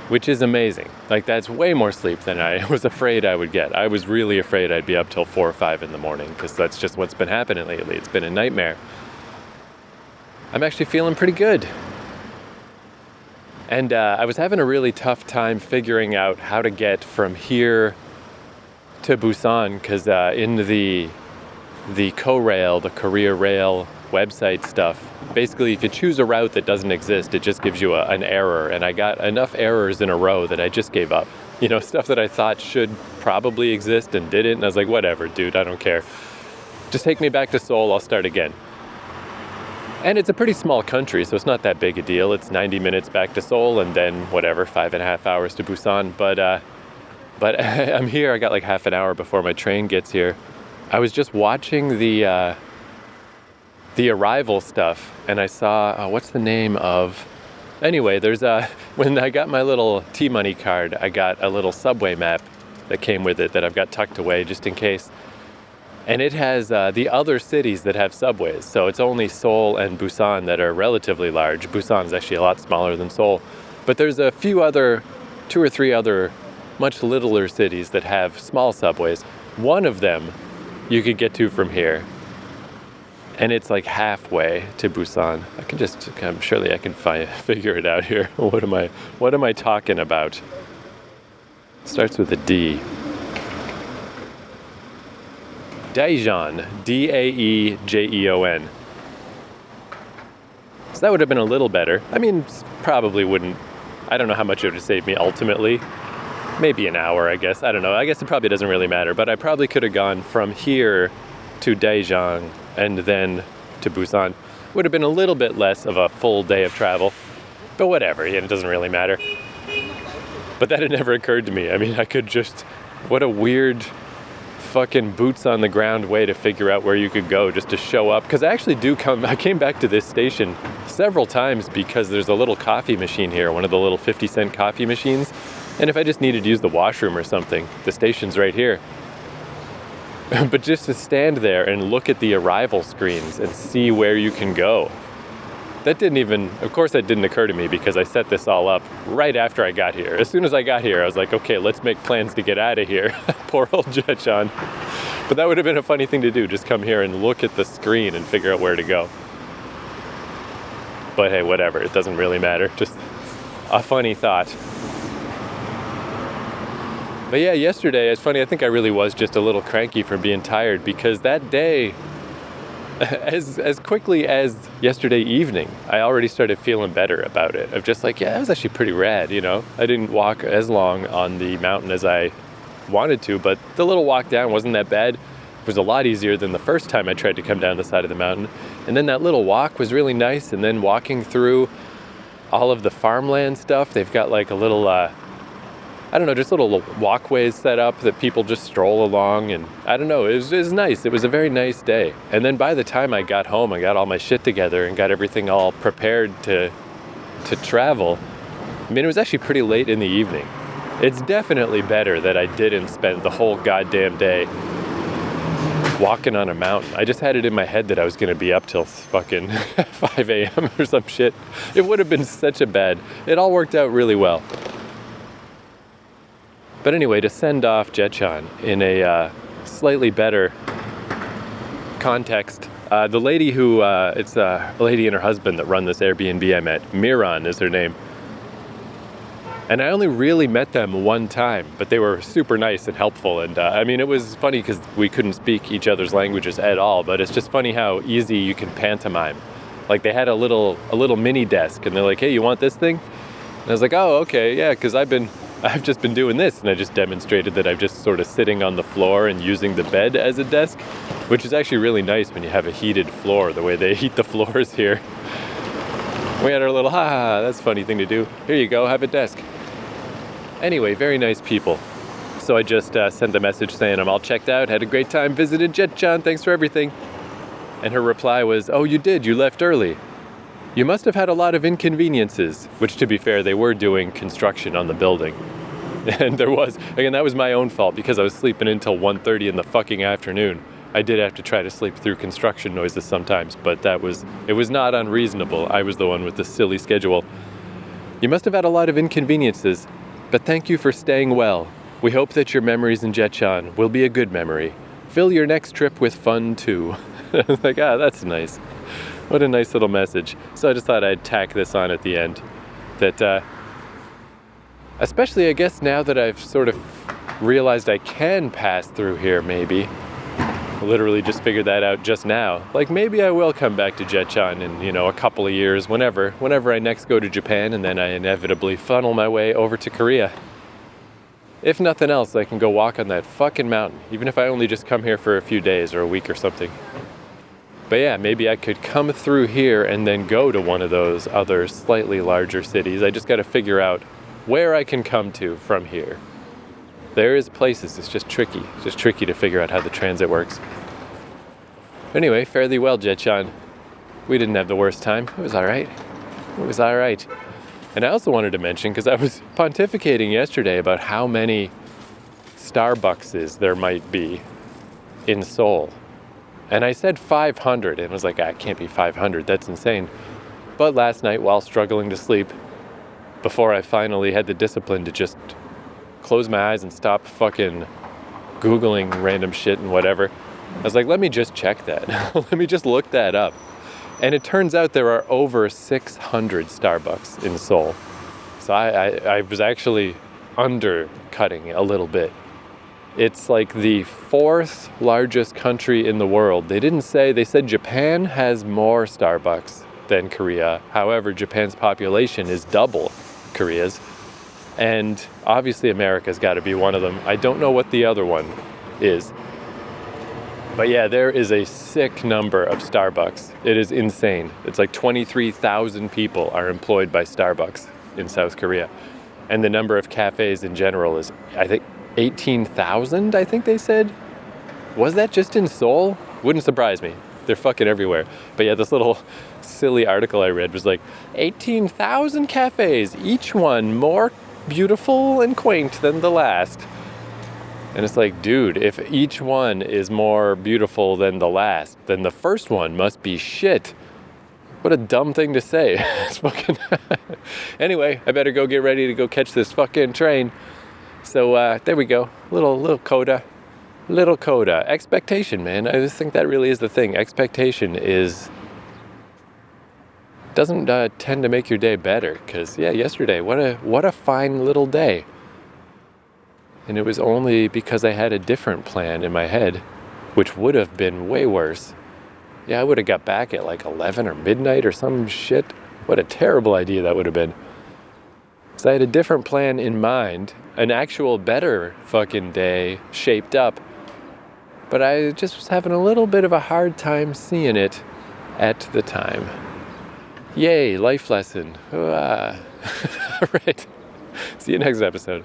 which is amazing. Like, that's way more sleep than I was afraid I would get. I was really afraid I'd be up till 4 or 5 in the morning, because that's just what's been happening lately. It's been a nightmare. I'm actually feeling pretty good. And I was having a really tough time figuring out how to get from here to Busan, because in the Korail, the Korea Rail website stuff, basically if you choose a route that doesn't exist, it just gives you an error. And I got enough errors in a row that I just gave up. Stuff that I thought should probably exist and didn't. And I was like, whatever, dude, I don't care. Just take me back to Seoul, I'll start again. And it's a pretty small country, so it's not that big a deal. It's 90 minutes back to Seoul and then 5.5 hours to Busan. But I'm here, I got like half an hour before my train gets here. I was just watching the arrival stuff, and I saw, what's the name of... Anyway, there's when I got my little T-Money card, I got a little subway map that came with it that I've got tucked away just in case. And it has the other cities that have subways. So it's only Seoul and Busan that are relatively large. Busan is actually a lot smaller than Seoul. But there's a few other, 2 or 3 other much littler cities that have small subways. One of them you could get to from here. And it's like halfway to Busan. Surely I can figure it out here. What am I talking about? It starts with a D. Daejeon, Daejeon. So that would have been a little better. Probably wouldn't, I don't know how much it would save me ultimately. Maybe an hour, I guess. I don't know. I guess it probably doesn't really matter, but I probably could have gone from here to Daejeon and then to Busan. Would have been a little bit less of a full day of travel, but whatever, it doesn't really matter. But that had never occurred to me. I could just, what a weird fucking boots on the ground way to figure out where you could go just to show up. Because I came back to this station several times because there's a little coffee machine here, one of the little 50-cent coffee machines. And if I just needed to use the washroom or something, the station's right here. But just to stand there and look at the arrival screens and see where you can go. That didn't occur to me because I set this all up right after I got here. As soon as I got here, I was like, okay, let's make plans to get out of here. Poor old Jecheon. But that would have been a funny thing to do, just come here and look at the screen and figure out where to go. But hey, whatever, it doesn't really matter. Just a funny thought. But yeah, yesterday, it's funny, I think I really was just a little cranky from being tired because that day, as quickly as yesterday evening, I already started feeling better about it. Of just like, yeah, that was actually pretty rad, I didn't walk as long on the mountain as I wanted to, but the little walk down wasn't that bad. It was a lot easier than the first time I tried to come down the side of the mountain. And then that little walk was really nice, and then walking through all of the farmland stuff, they've got like a little, just little walkways set up that people just stroll along, and I don't know, it was nice. It was a very nice day. And then by the time I got home, I got all my shit together and got everything all prepared to travel. I mean, it was actually pretty late in the evening. It's definitely better that I didn't spend the whole goddamn day walking on a mountain. I just had it in my head that I was going to be up till fucking 5 a.m. or some shit. It would have been such a bad... It all worked out really well. But anyway, to send off Jecheon in a slightly better context, the lady who... it's a lady and her husband that run this Airbnb I met. Miran is her name. And I only really met them one time, but they were super nice and helpful. And it was funny because we couldn't speak each other's languages at all, but it's just funny how easy you can pantomime. Like they had a little mini desk and they're like, hey, you want this thing? And I was like, oh, okay, yeah, because I've just been doing this. And I just demonstrated that I'm just sort of sitting on the floor and using the bed as a desk, which is actually really nice when you have a heated floor, the way they heat the floors here. We had our little, that's a funny thing to do. Here you go, have a desk. Anyway, very nice people. So I just sent a message saying I'm all checked out, had a great time, visited Jecheon, thanks for everything. And her reply was, oh, you did, you left early. You must have had a lot of inconveniences, which to be fair, they were doing construction on the building. And there was, again, that was my own fault because I was sleeping until 1:30 in the fucking afternoon. I did have to try to sleep through construction noises sometimes, but it was not unreasonable. I was the one with the silly schedule. You must have had a lot of inconveniences, but thank you for staying well. We hope that your memories in Jecheon will be a good memory. Fill your next trip with fun too. I was like, that's nice. What a nice little message. So I just thought I'd tack this on at the end. That, especially I guess now that I've sort of realized I can pass through here maybe. Literally just figured that out just now. Like maybe I will come back to Jecheon in, a couple of years, whenever I next go to Japan, and then I inevitably funnel my way over to Korea. If nothing else, I can go walk on that fucking mountain, even if I only just come here for a few days or a week or something. But yeah, maybe I could come through here and then go to one of those other slightly larger cities. I just got to figure out where I can come to from here. There is places, it's just tricky. It's just tricky to figure out how the transit works. Anyway, fare thee well, Jecheon. We didn't have the worst time. It was all right. It was all right. And I also wanted to mention, because I was pontificating yesterday about how many Starbuckses there might be in Seoul. And I said 500, and I was like, it can't be 500, that's insane. But last night, while struggling to sleep, before I finally had the discipline to just close my eyes and stop fucking Googling random shit and whatever, I was like, let me just check that. Let me just look that up. And it turns out there are over 600 Starbucks in Seoul. So I was actually undercutting a little bit. It's like the 4th largest country in the world. They said Japan has more Starbucks than Korea. However, Japan's population is double Korea's. And obviously America's got to be one of them. I don't know what the other one is. But yeah, there is a sick number of Starbucks. It is insane. It's like 23,000 people are employed by Starbucks in South Korea. And the number of cafes in general is, I think, 18,000, I think they said. Was that just in Seoul? Wouldn't surprise me. They're fucking everywhere. But yeah, this little silly article I read was like, 18,000 cafes, each one more beautiful and quaint than the last. And it's like, dude, if each one is more beautiful than the last, then the first one must be shit. What a dumb thing to say. It's fucking Anyway, I better go get ready to go catch this fucking train. So there we go. Little coda. Little coda. Expectation, man. I just think that really is the thing. Expectation doesn't tend to make your day better. Because, yeah, yesterday, what a fine little day. And it was only because I had a different plan in my head, which would have been way worse. Yeah, I would have got back at like 11 or midnight or some shit. What a terrible idea that would have been. So I had a different plan in mind, an actual better fucking day shaped up, but I just was having a little bit of a hard time seeing it at the time. Yay, life lesson. All right. See you next episode.